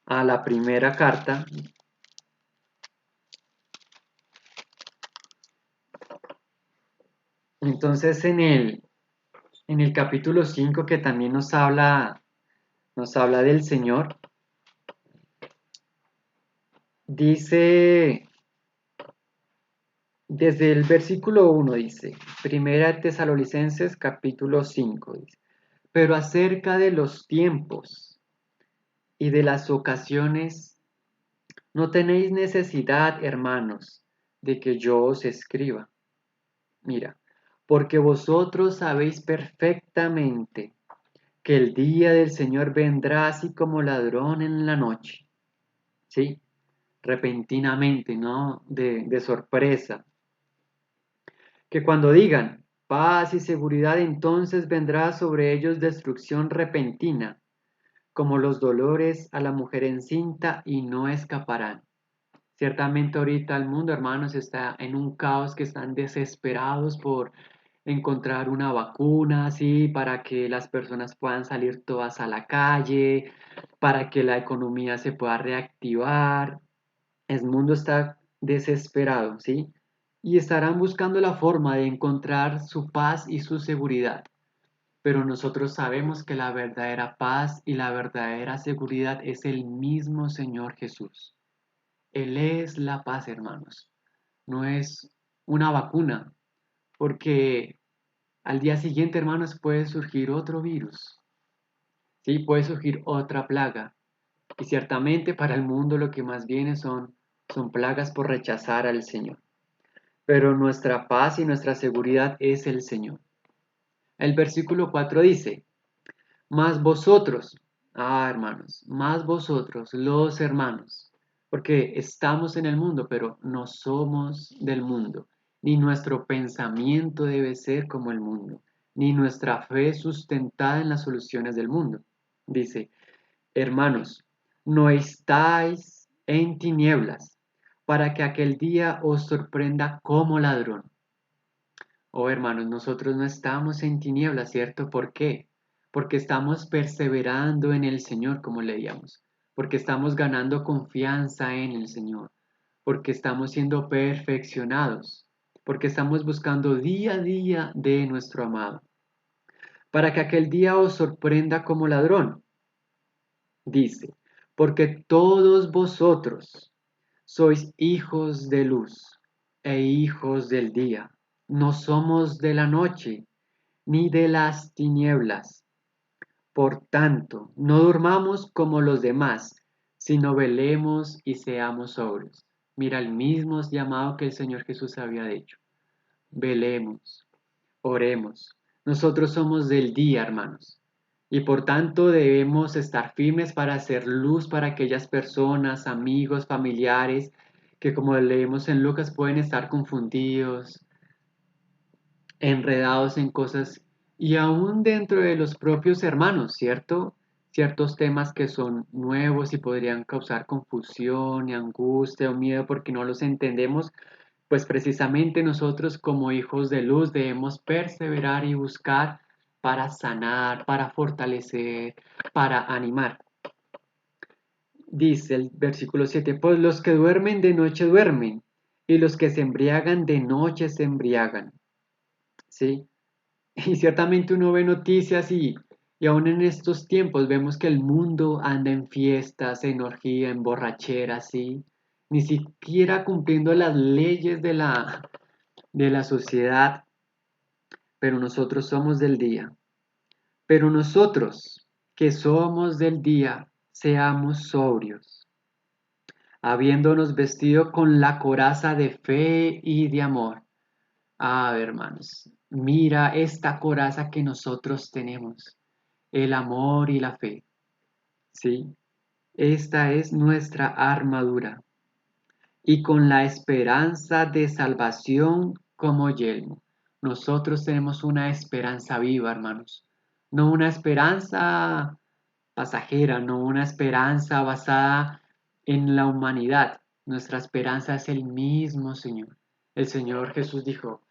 a la primera carta. Entonces, en el capítulo 5 que también nos habla del Señor, dice, desde el versículo 1 dice, Primera Tesalonicenses capítulo 5 dice, pero acerca de los tiempos y de las ocasiones, no tenéis necesidad, hermanos, de que yo os escriba. Mira, porque vosotros sabéis perfectamente que el día del Señor vendrá así como ladrón en la noche. ¿Sí? Repentinamente, ¿no? De sorpresa. Que cuando digan paz y seguridad, entonces vendrá sobre ellos destrucción repentina, como los dolores a la mujer encinta y no escaparán. Ciertamente ahorita el mundo, hermanos, está en un caos que están desesperados por encontrar una vacuna, así, para que las personas puedan salir todas a la calle, para que la economía se pueda reactivar. El mundo está desesperado, ¿sí? Y estarán buscando la forma de encontrar su paz y su seguridad. Pero nosotros sabemos que la verdadera paz y la verdadera seguridad es el mismo Señor Jesús. Él es la paz, hermanos. No es una vacuna, porque al día siguiente, hermanos, puede surgir otro virus, ¿sí? Puede surgir otra plaga. Y ciertamente para el mundo lo que más viene son plagas por rechazar al Señor. Pero nuestra paz y nuestra seguridad es el Señor. El versículo 4 dice, más vosotros, hermanos, más vosotros, los hermanos, porque estamos en el mundo, pero no somos del mundo, ni nuestro pensamiento debe ser como el mundo, ni nuestra fe sustentada en las soluciones del mundo. Dice, hermanos, no estáis en tinieblas, para que aquel día os sorprenda como ladrón. Oh hermanos, nosotros no estamos en tinieblas, ¿cierto? ¿Por qué? Porque estamos perseverando en el Señor, como leíamos, porque estamos ganando confianza en el Señor, porque estamos siendo perfeccionados, porque estamos buscando día a día de nuestro amado, para que aquel día os sorprenda como ladrón. Dice, porque todos vosotros sois hijos de luz e hijos del día. No somos de la noche ni de las tinieblas. Por tanto, no durmamos como los demás, sino velemos y seamos sobrios. Mira el mismo llamado que el Señor Jesús había hecho. Velemos, oremos. Nosotros somos del día, hermanos. Y por tanto debemos estar firmes para hacer luz para aquellas personas, amigos, familiares, que como leemos en Lucas pueden estar confundidos, enredados en cosas y aún dentro de los propios hermanos, ¿cierto? Ciertos temas que son nuevos y podrían causar confusión y angustia o miedo porque no los entendemos, pues precisamente nosotros como hijos de luz debemos perseverar y buscar para sanar, para fortalecer, para animar. Dice el versículo 7, pues los que duermen de noche duermen y los que se embriagan de noche se embriagan. ¿Sí? Y ciertamente uno ve noticias y aún en estos tiempos vemos que el mundo anda en fiestas, en orgía, en borrachera, ¿sí? Ni siquiera cumpliendo las leyes de la sociedad, pero nosotros somos del día. Pero nosotros que somos del día, seamos sobrios, habiéndonos vestido con la coraza de fe y de amor. Hermanos, mira esta coraza que nosotros tenemos, el amor y la fe, ¿sí? Esta es nuestra armadura y con la esperanza de salvación como yelmo. Nosotros tenemos una esperanza viva, hermanos, no una esperanza pasajera, no una esperanza basada en la humanidad. Nuestra esperanza es el mismo Señor. El Señor Jesús dijo,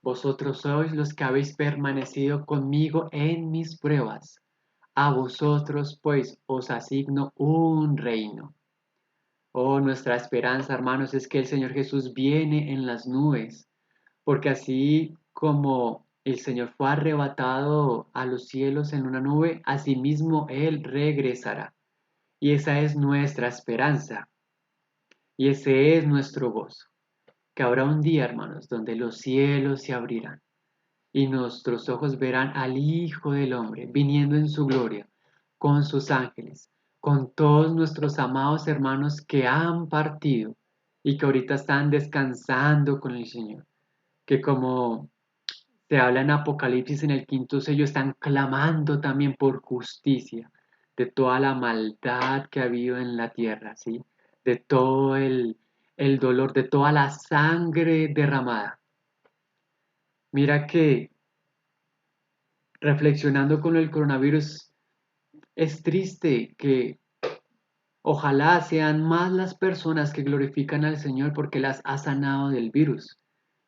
vosotros sois los que habéis permanecido conmigo en mis pruebas. A vosotros, pues, os asigno un reino. Oh, nuestra esperanza, hermanos, es que el Señor Jesús viene en las nubes, porque así como el Señor fue arrebatado a los cielos en una nube, asimismo Él regresará. Y esa es nuestra esperanza, y ese es nuestro gozo, que habrá un día, hermanos, donde los cielos se abrirán y nuestros ojos verán al Hijo del Hombre viniendo en su gloria con sus ángeles, con todos nuestros amados hermanos que han partido y que ahorita están descansando con el Señor, que como se habla en Apocalipsis en el quinto sello, están clamando también por justicia de toda la maldad que ha habido en la tierra, ¿sí? De todo el dolor, de toda la sangre derramada. Mira que reflexionando con el coronavirus, es triste que ojalá sean más las personas que glorifican al Señor porque las ha sanado del virus.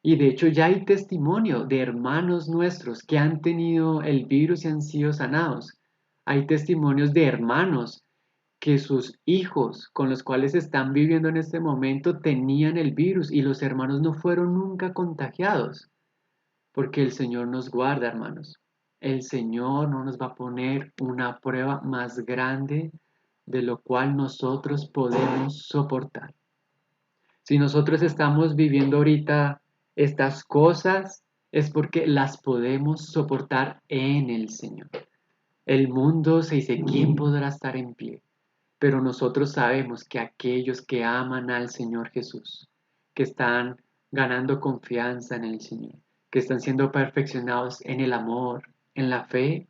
Y de hecho ya hay testimonio de hermanos nuestros que han tenido el virus y han sido sanados. Hay testimonios de hermanos que sus hijos con los cuales están viviendo en este momento tenían el virus y los hermanos no fueron nunca contagiados, porque el Señor nos guarda, hermanos. El Señor no nos va a poner una prueba más grande de lo cual nosotros podemos soportar. Si nosotros estamos viviendo ahorita estas cosas, es porque las podemos soportar en el Señor. El mundo se dice, ¿quién podrá estar en pie? Pero nosotros sabemos que aquellos que aman al Señor Jesús, que están ganando confianza en el Señor, que están siendo perfeccionados en el amor, en la fe,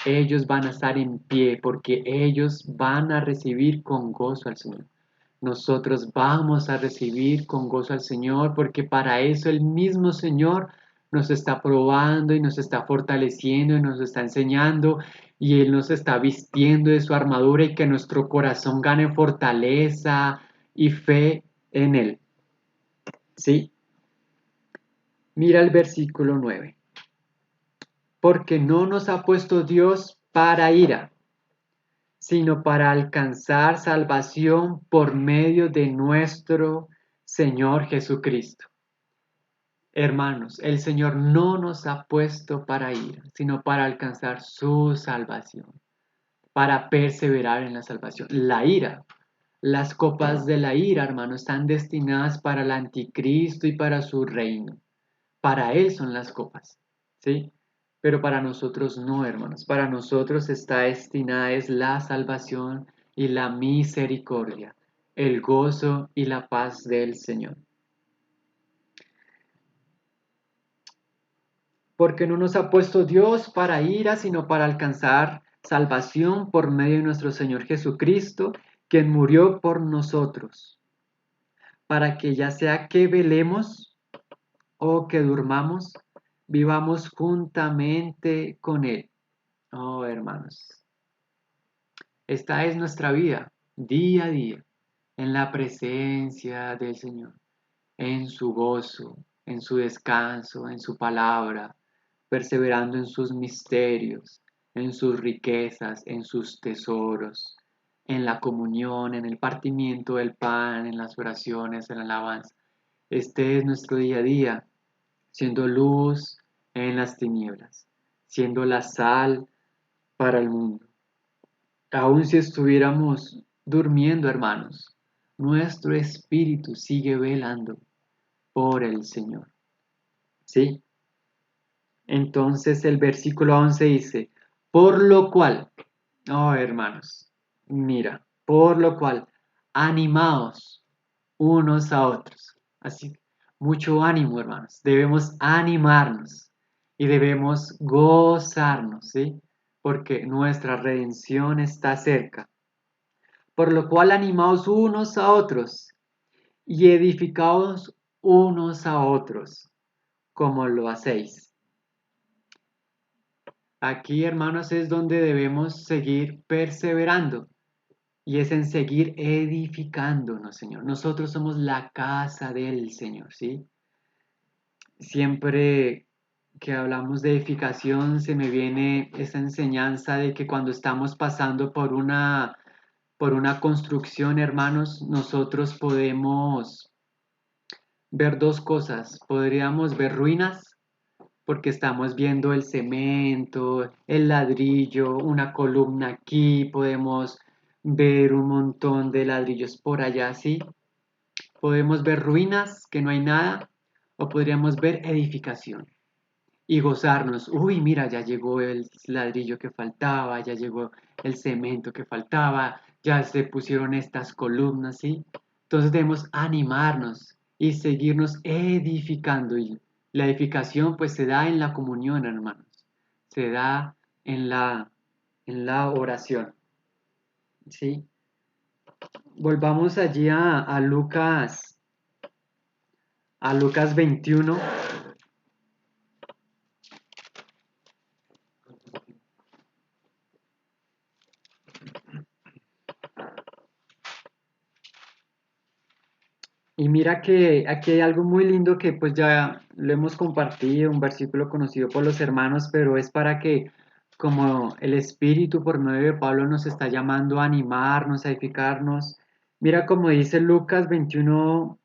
ellos van a estar en pie porque ellos van a recibir con gozo al Señor. Nosotros vamos a recibir con gozo al Señor porque para eso el mismo Señor nos está probando y nos está fortaleciendo y nos está enseñando y Él nos está vistiendo de su armadura y que nuestro corazón gane fortaleza y fe en Él. ¿Sí? Mira el versículo 9. Porque no nos ha puesto Dios para ira, sino para alcanzar salvación por medio de nuestro Señor Jesucristo. Hermanos, el Señor no nos ha puesto para ira, sino para alcanzar su salvación, para perseverar en la salvación. La ira, las copas de la ira, hermanos, están destinadas para el anticristo y para su reino. Para él son las copas, ¿sí? Pero para nosotros no, hermanos. Para nosotros está destinada es la salvación y la misericordia, el gozo y la paz del Señor. Porque no nos ha puesto Dios para ira, sino para alcanzar salvación por medio de nuestro Señor Jesucristo, quien murió por nosotros, para que ya sea que velemos o que durmamos, vivamos juntamente con Él. Oh, hermanos, esta es nuestra vida, día a día, en la presencia del Señor, en su gozo, en su descanso, en su palabra, perseverando en sus misterios, en sus riquezas, en sus tesoros, en la comunión, en el partimiento del pan, en las oraciones, en la alabanza. Este es nuestro día a día, siendo luz en las tinieblas, siendo la sal para el mundo. Aun si estuviéramos durmiendo, hermanos, nuestro espíritu sigue velando por el Señor. ¿Sí? Entonces el versículo 11 dice, por lo cual, oh hermanos, mira, por lo cual, animaos unos a otros. Así, mucho ánimo, hermanos. Debemos animarnos y debemos gozarnos, ¿sí? Porque nuestra redención está cerca. Por lo cual, animaos unos a otros y edificaos unos a otros, como lo hacéis. Aquí, hermanos, es donde debemos seguir perseverando y es en seguir edificándonos, Señor. Nosotros somos la casa del Señor, ¿sí? Siempre que hablamos de edificación se me viene esa enseñanza de que cuando estamos pasando por una construcción, hermanos, nosotros podemos ver dos cosas. Podríamos ver ruinas porque estamos viendo el cemento, el ladrillo, una columna aquí, podemos ver un montón de ladrillos por allá, ¿sí? Podemos ver ruinas, que no hay nada, o podríamos ver edificación y gozarnos. Uy, mira, ya llegó el ladrillo que faltaba, ya llegó el cemento que faltaba, ya se pusieron estas columnas, ¿sí? Entonces debemos animarnos y seguirnos edificando. Y la edificación pues se da en la comunión, hermanos. Se da en la oración, ¿sí? Volvamos allí a Lucas 21. Y mira que aquí hay algo muy lindo que pues ya lo hemos compartido, un versículo conocido por los hermanos, pero es para que como el Espíritu por medio de Pablo nos está llamando a animarnos, a edificarnos. Mira como dice Lucas 21,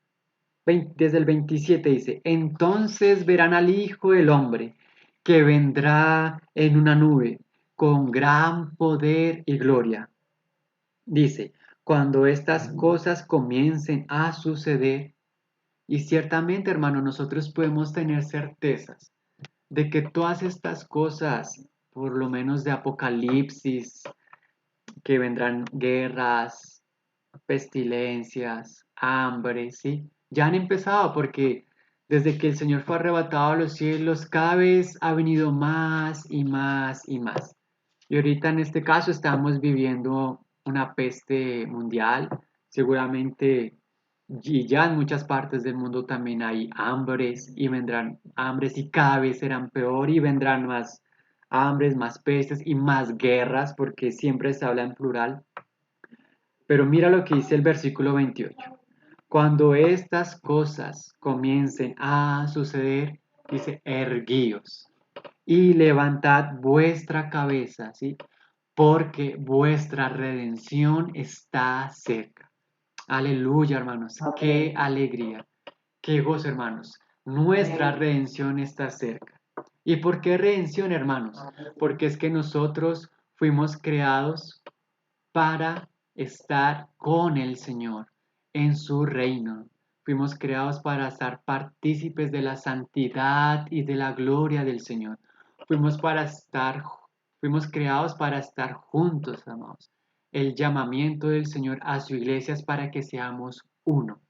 desde el 27 dice, entonces verán al Hijo del Hombre que vendrá en una nube con gran poder y gloria. Dice, cuando estas cosas comiencen a suceder, y ciertamente, hermano, nosotros podemos tener certezas de que todas estas cosas, por lo menos de Apocalipsis, que vendrán guerras, pestilencias, hambre, ¿sí? Ya han empezado porque desde que el Señor fue arrebatado a los cielos, cada vez ha venido más y más y más. Y ahorita en este caso estamos viviendo una peste mundial, seguramente, y ya en muchas partes del mundo también hay hambres y vendrán hambres y cada vez serán peor y vendrán más hambres, más pestes y más guerras, porque siempre se habla en plural. Pero mira lo que dice el versículo 28. Cuando estas cosas comiencen a suceder, dice, erguíos y levantad vuestra cabeza, ¿sí? Porque vuestra redención está cerca. Aleluya, hermanos. Qué alegría. Qué gozo, hermanos. Nuestra redención está cerca. ¿Y por qué redención, hermanos? Porque es que nosotros fuimos creados para estar con el Señor en su reino. Fuimos creados para estar partícipes de la santidad y de la gloria del Señor. Fuimos para estar, fuimos creados para estar juntos, amados. El llamamiento del Señor a su iglesia es para que seamos uno,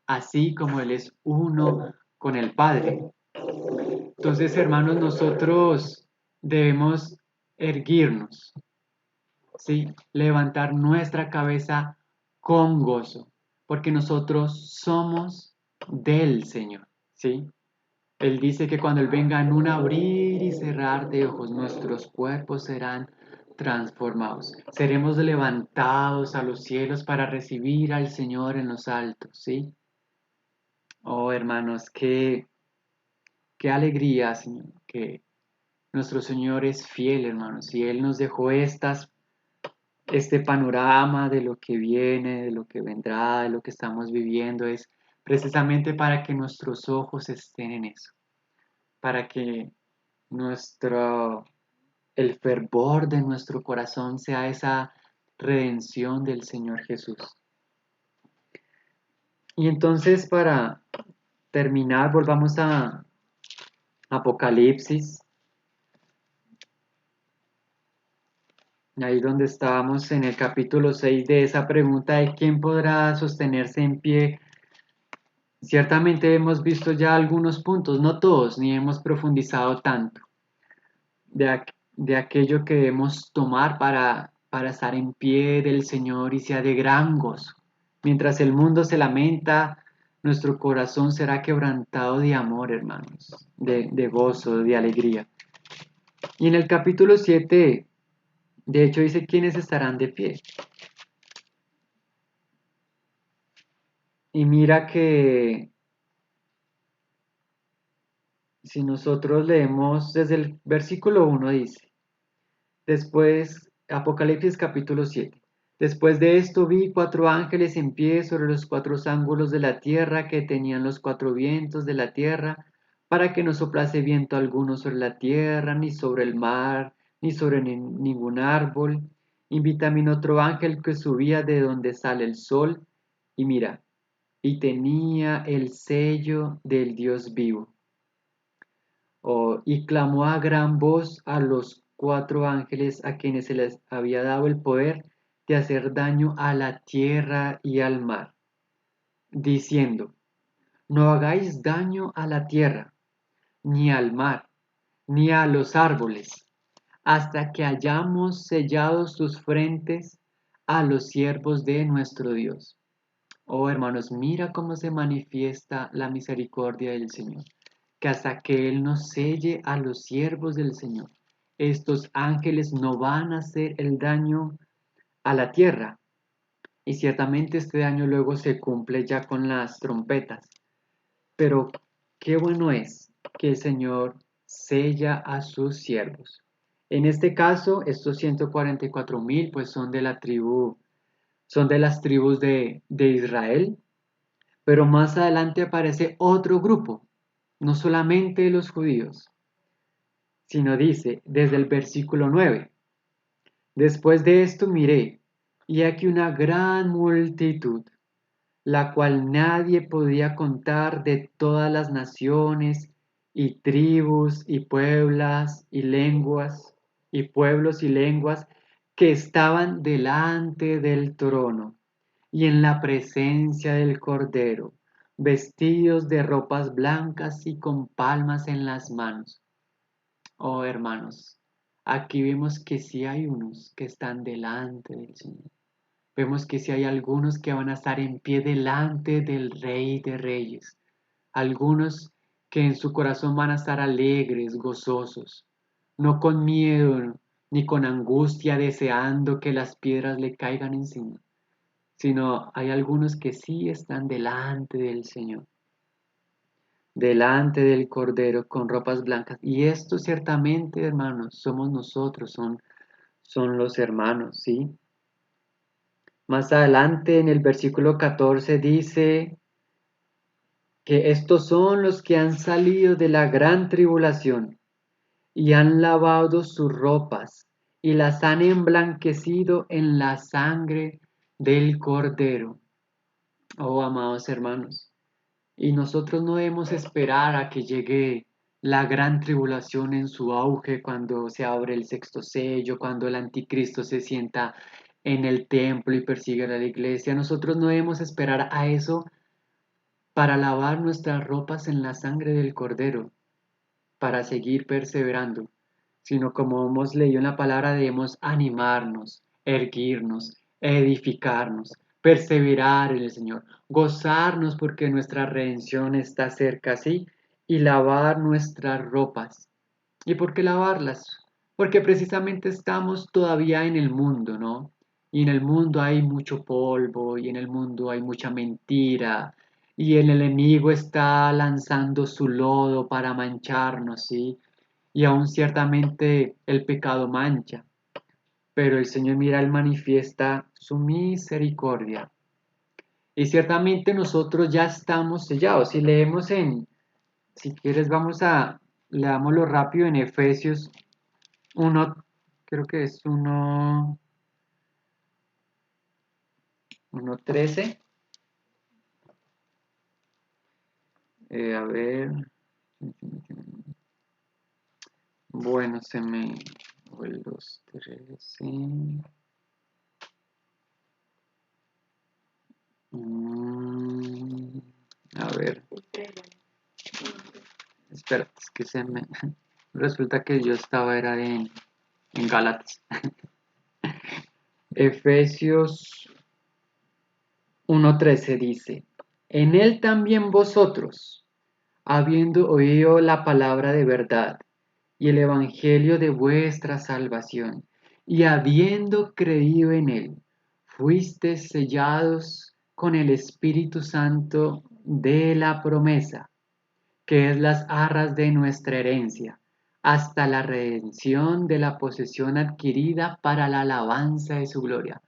así como Él es uno con el Padre. Entonces, hermanos, nosotros debemos erguirnos, ¿sí? Levantar nuestra cabeza con gozo, porque nosotros somos del Señor, ¿sí? Él dice que cuando Él venga en un abrir y cerrar de ojos, nuestros cuerpos serán transformados. Seremos levantados a los cielos para recibir al Señor en los altos, ¿sí? Oh, hermanos, qué alegría, Señor, que nuestro Señor es fiel, hermanos, y Él nos dejó este panorama de lo que viene, de lo que vendrá, de lo que estamos viviendo, es precisamente para que nuestros ojos estén en eso, para que nuestro, el fervor de nuestro corazón sea esa redención del Señor Jesús. Y entonces para terminar, volvamos a Apocalipsis, ahí donde estábamos en el capítulo 6 de esa pregunta de quién podrá sostenerse en pie. Ciertamente hemos visto ya algunos puntos, no todos, ni hemos profundizado tanto de aquello que debemos tomar para estar en pie del Señor y sea de gran gozo. Mientras el mundo se lamenta, nuestro corazón será quebrantado de amor, hermanos, de gozo, de alegría. Y en el capítulo 7, de hecho, dice quiénes estarán de pie. Y mira que si nosotros leemos desde el versículo 1 dice, después, Apocalipsis capítulo 7. Después de esto vi cuatro ángeles en pie sobre los cuatro ángulos de la tierra que tenían los cuatro vientos de la tierra, para que no soplase viento alguno sobre la tierra, ni sobre el mar, ni sobre ningún árbol. Y vi también otro ángel que subía de donde sale el sol, y mira, y tenía el sello del Dios vivo. Y clamó a gran voz a los cuatro ángeles a quienes se les había dado el poder de hacer daño a la tierra y al mar, diciendo, no hagáis daño a la tierra, ni al mar, ni a los árboles, hasta que hayamos sellado sus frentes a los siervos de nuestro Dios. Oh hermanos, mira cómo se manifiesta la misericordia del Señor, que hasta que Él nos selle a los siervos del Señor, estos ángeles no van a hacer el daño a la tierra. Y ciertamente este daño luego se cumple ya con las trompetas. Pero qué bueno es que el Señor sella a sus siervos. En este caso, estos 144,000 pues son de las tribus de Israel, pero más adelante aparece otro grupo, no solamente los judíos, sino dice desde el versículo 9: después de esto miré, y aquí una gran multitud, la cual nadie podía contar, de todas las naciones y tribus y pueblos y lenguas, que estaban delante del trono y en la presencia del Cordero, vestidos de ropas blancas y con palmas en las manos. Oh, hermanos, aquí vemos que sí hay unos que están delante del Señor. Vemos que sí hay algunos que van a estar en pie delante del Rey de Reyes. Algunos que en su corazón van a estar alegres, gozosos, no con miedo ni con angustia deseando que las piedras le caigan encima, sino hay algunos que sí están delante del Señor, delante del Cordero con ropas blancas. Y esto ciertamente, hermanos, somos nosotros, son los hermanos, ¿sí? Más adelante en el versículo 14 dice que estos son los que han salido de la gran tribulación y han lavado sus ropas y las han emblanquecido en la sangre del Cordero. Oh, amados hermanos, y nosotros no debemos esperar a que llegue la gran tribulación en su auge, cuando se abre el sexto sello, cuando el anticristo se sienta en el templo y persigue a la iglesia. Nosotros no debemos esperar a eso para lavar nuestras ropas en la sangre del Cordero, para seguir perseverando, sino como hemos leído en la palabra, debemos animarnos, erguirnos, edificarnos, perseverar en el Señor, gozarnos porque nuestra redención está cerca, sí, y lavar nuestras ropas. ¿Y por qué lavarlas? Porque precisamente estamos todavía en el mundo, ¿no? Y en el mundo hay mucho polvo, y en el mundo hay mucha mentira, y el enemigo está lanzando su lodo para mancharnos, ¿sí? Y aún ciertamente el pecado mancha, pero el Señor, mira, Él manifiesta su misericordia. Y ciertamente nosotros ya estamos sellados. Si leemos si quieres leámoslo rápido en Efesios 1, creo que es 1:13. A ver, bueno, o el 2:13. Mm, a ver, espera, es que resulta que yo era en Gálatas. Efesios 1:13 dice: en él también vosotros, habiendo oído la palabra de verdad y el evangelio de vuestra salvación, y habiendo creído en él, fuisteis sellados con el Espíritu Santo de la promesa, que es las arras de nuestra herencia, hasta la redención de la posesión adquirida para la alabanza de su gloria.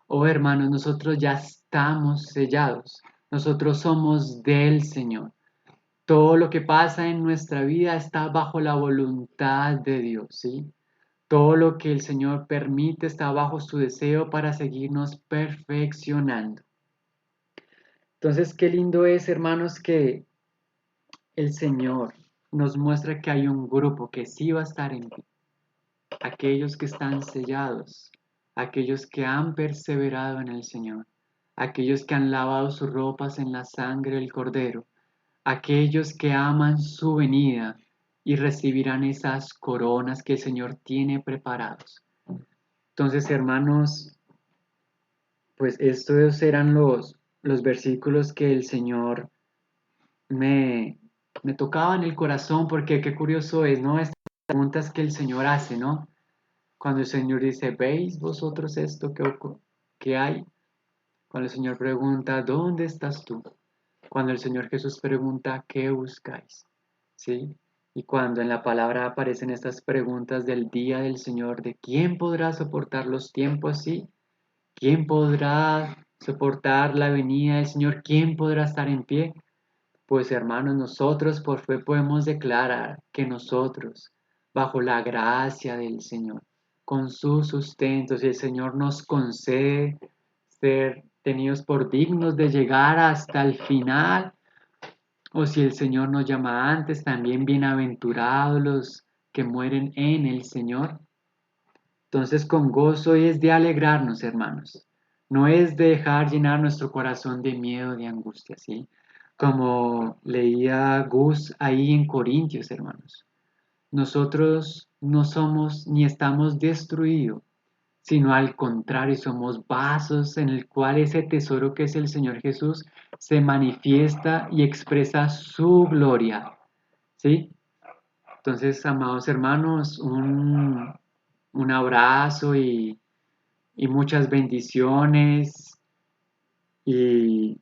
Oh, hermanos, nosotros ya estamos sellados, nosotros somos del Señor. Todo lo que pasa en nuestra vida está bajo la voluntad de Dios, ¿sí? Todo lo que el Señor permite está bajo su deseo para seguirnos perfeccionando. Entonces, qué lindo es, hermanos, que el Señor nos muestra que hay un grupo que sí va a estar en ti. Aquellos que están sellados, aquellos que han perseverado en el Señor, aquellos que han lavado sus ropas en la sangre del Cordero, aquellos que aman su venida y recibirán esas coronas que el Señor tiene preparados. Entonces, hermanos, pues estos eran los versículos que el Señor me, me tocaba en el corazón, porque qué curioso es, ¿no? Estas preguntas que el Señor hace, ¿no? Cuando el Señor dice: ¿veis vosotros esto que hay? Cuando el Señor pregunta: ¿dónde estás tú? Cuando el Señor Jesús pregunta: ¿qué buscáis? ¿Sí? Y cuando en la palabra aparecen estas preguntas del día del Señor, de quién podrá soportar los tiempos así, quién podrá soportar la venida del Señor, quién podrá estar en pie, pues hermanos, nosotros por fe podemos declarar que nosotros, bajo la gracia del Señor, con su sustento, si el Señor nos concede ser tenidos por dignos de llegar hasta el final, o si el Señor nos llama antes, también bienaventurados los que mueren en el Señor. Entonces, con gozo es de alegrarnos, hermanos. No es de dejar llenar nuestro corazón de miedo, de angustia, ¿sí? Como leía Gus ahí en Corintios, hermanos. Nosotros no somos ni estamos destruidos, sino al contrario, somos vasos en el cual ese tesoro que es el Señor Jesús se manifiesta y expresa su gloria, ¿sí? Entonces, amados hermanos, un abrazo y muchas bendiciones y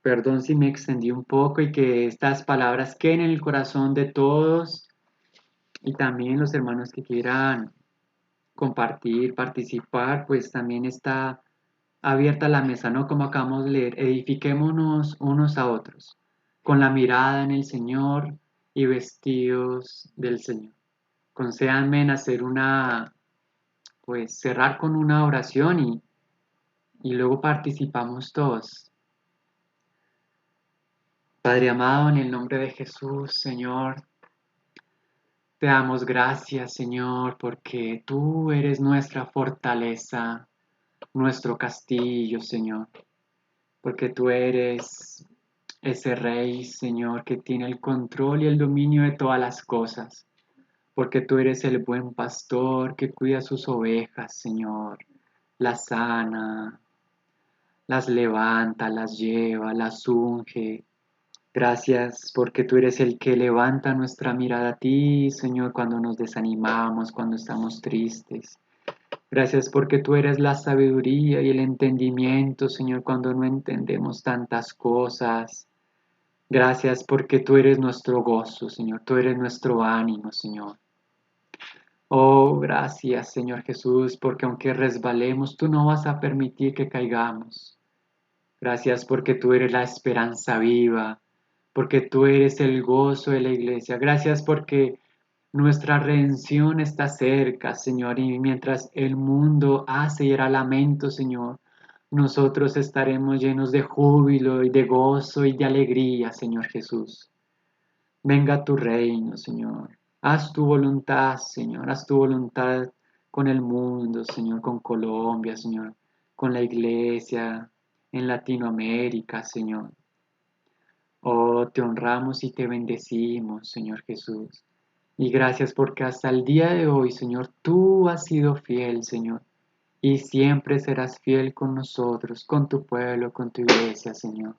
perdón si me extendí un poco y que estas palabras queden en el corazón de todos y también los hermanos que quieran compartir, participar, pues también está abierta la mesa, ¿no? Como acabamos de leer, edifiquémonos unos a otros, con la mirada en el Señor y vestidos del Señor. Concédanme en hacer pues cerrar con una oración y luego participamos todos. Padre amado, en el nombre de Jesús, Señor, te damos gracias, Señor, porque tú eres nuestra fortaleza, nuestro castillo, Señor, porque tú eres ese Rey, Señor, que tiene el control y el dominio de todas las cosas, porque tú eres el buen pastor que cuida sus ovejas, Señor, las sana, las levanta, las lleva, las unge. Gracias porque tú eres el que levanta nuestra mirada a ti, Señor, cuando nos desanimamos, cuando estamos tristes. Gracias porque tú eres la sabiduría y el entendimiento, Señor, cuando no entendemos tantas cosas. Gracias porque tú eres nuestro gozo, Señor, tú eres nuestro ánimo, Señor. Oh, gracias, Señor Jesús, porque aunque resbalemos, tú no vas a permitir que caigamos. Gracias porque tú eres la esperanza viva, porque tú eres el gozo de la iglesia. Gracias porque nuestra redención está cerca, Señor, y mientras el mundo hace y hará lamento, Señor, nosotros estaremos llenos de júbilo y de gozo y de alegría, Señor Jesús. Venga tu reino, Señor. Haz tu voluntad, Señor. Haz tu voluntad con el mundo, Señor, con Colombia, Señor, con la iglesia en Latinoamérica, Señor. Oh, te honramos y te bendecimos, Señor Jesús. Y gracias porque hasta el día de hoy, Señor, tú has sido fiel, Señor. Y siempre serás fiel con nosotros, con tu pueblo, con tu iglesia, Señor.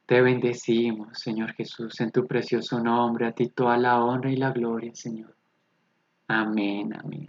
Te bendecimos, Señor Jesús, en tu precioso nombre, a ti toda la honra y la gloria, Señor. Amén, amén.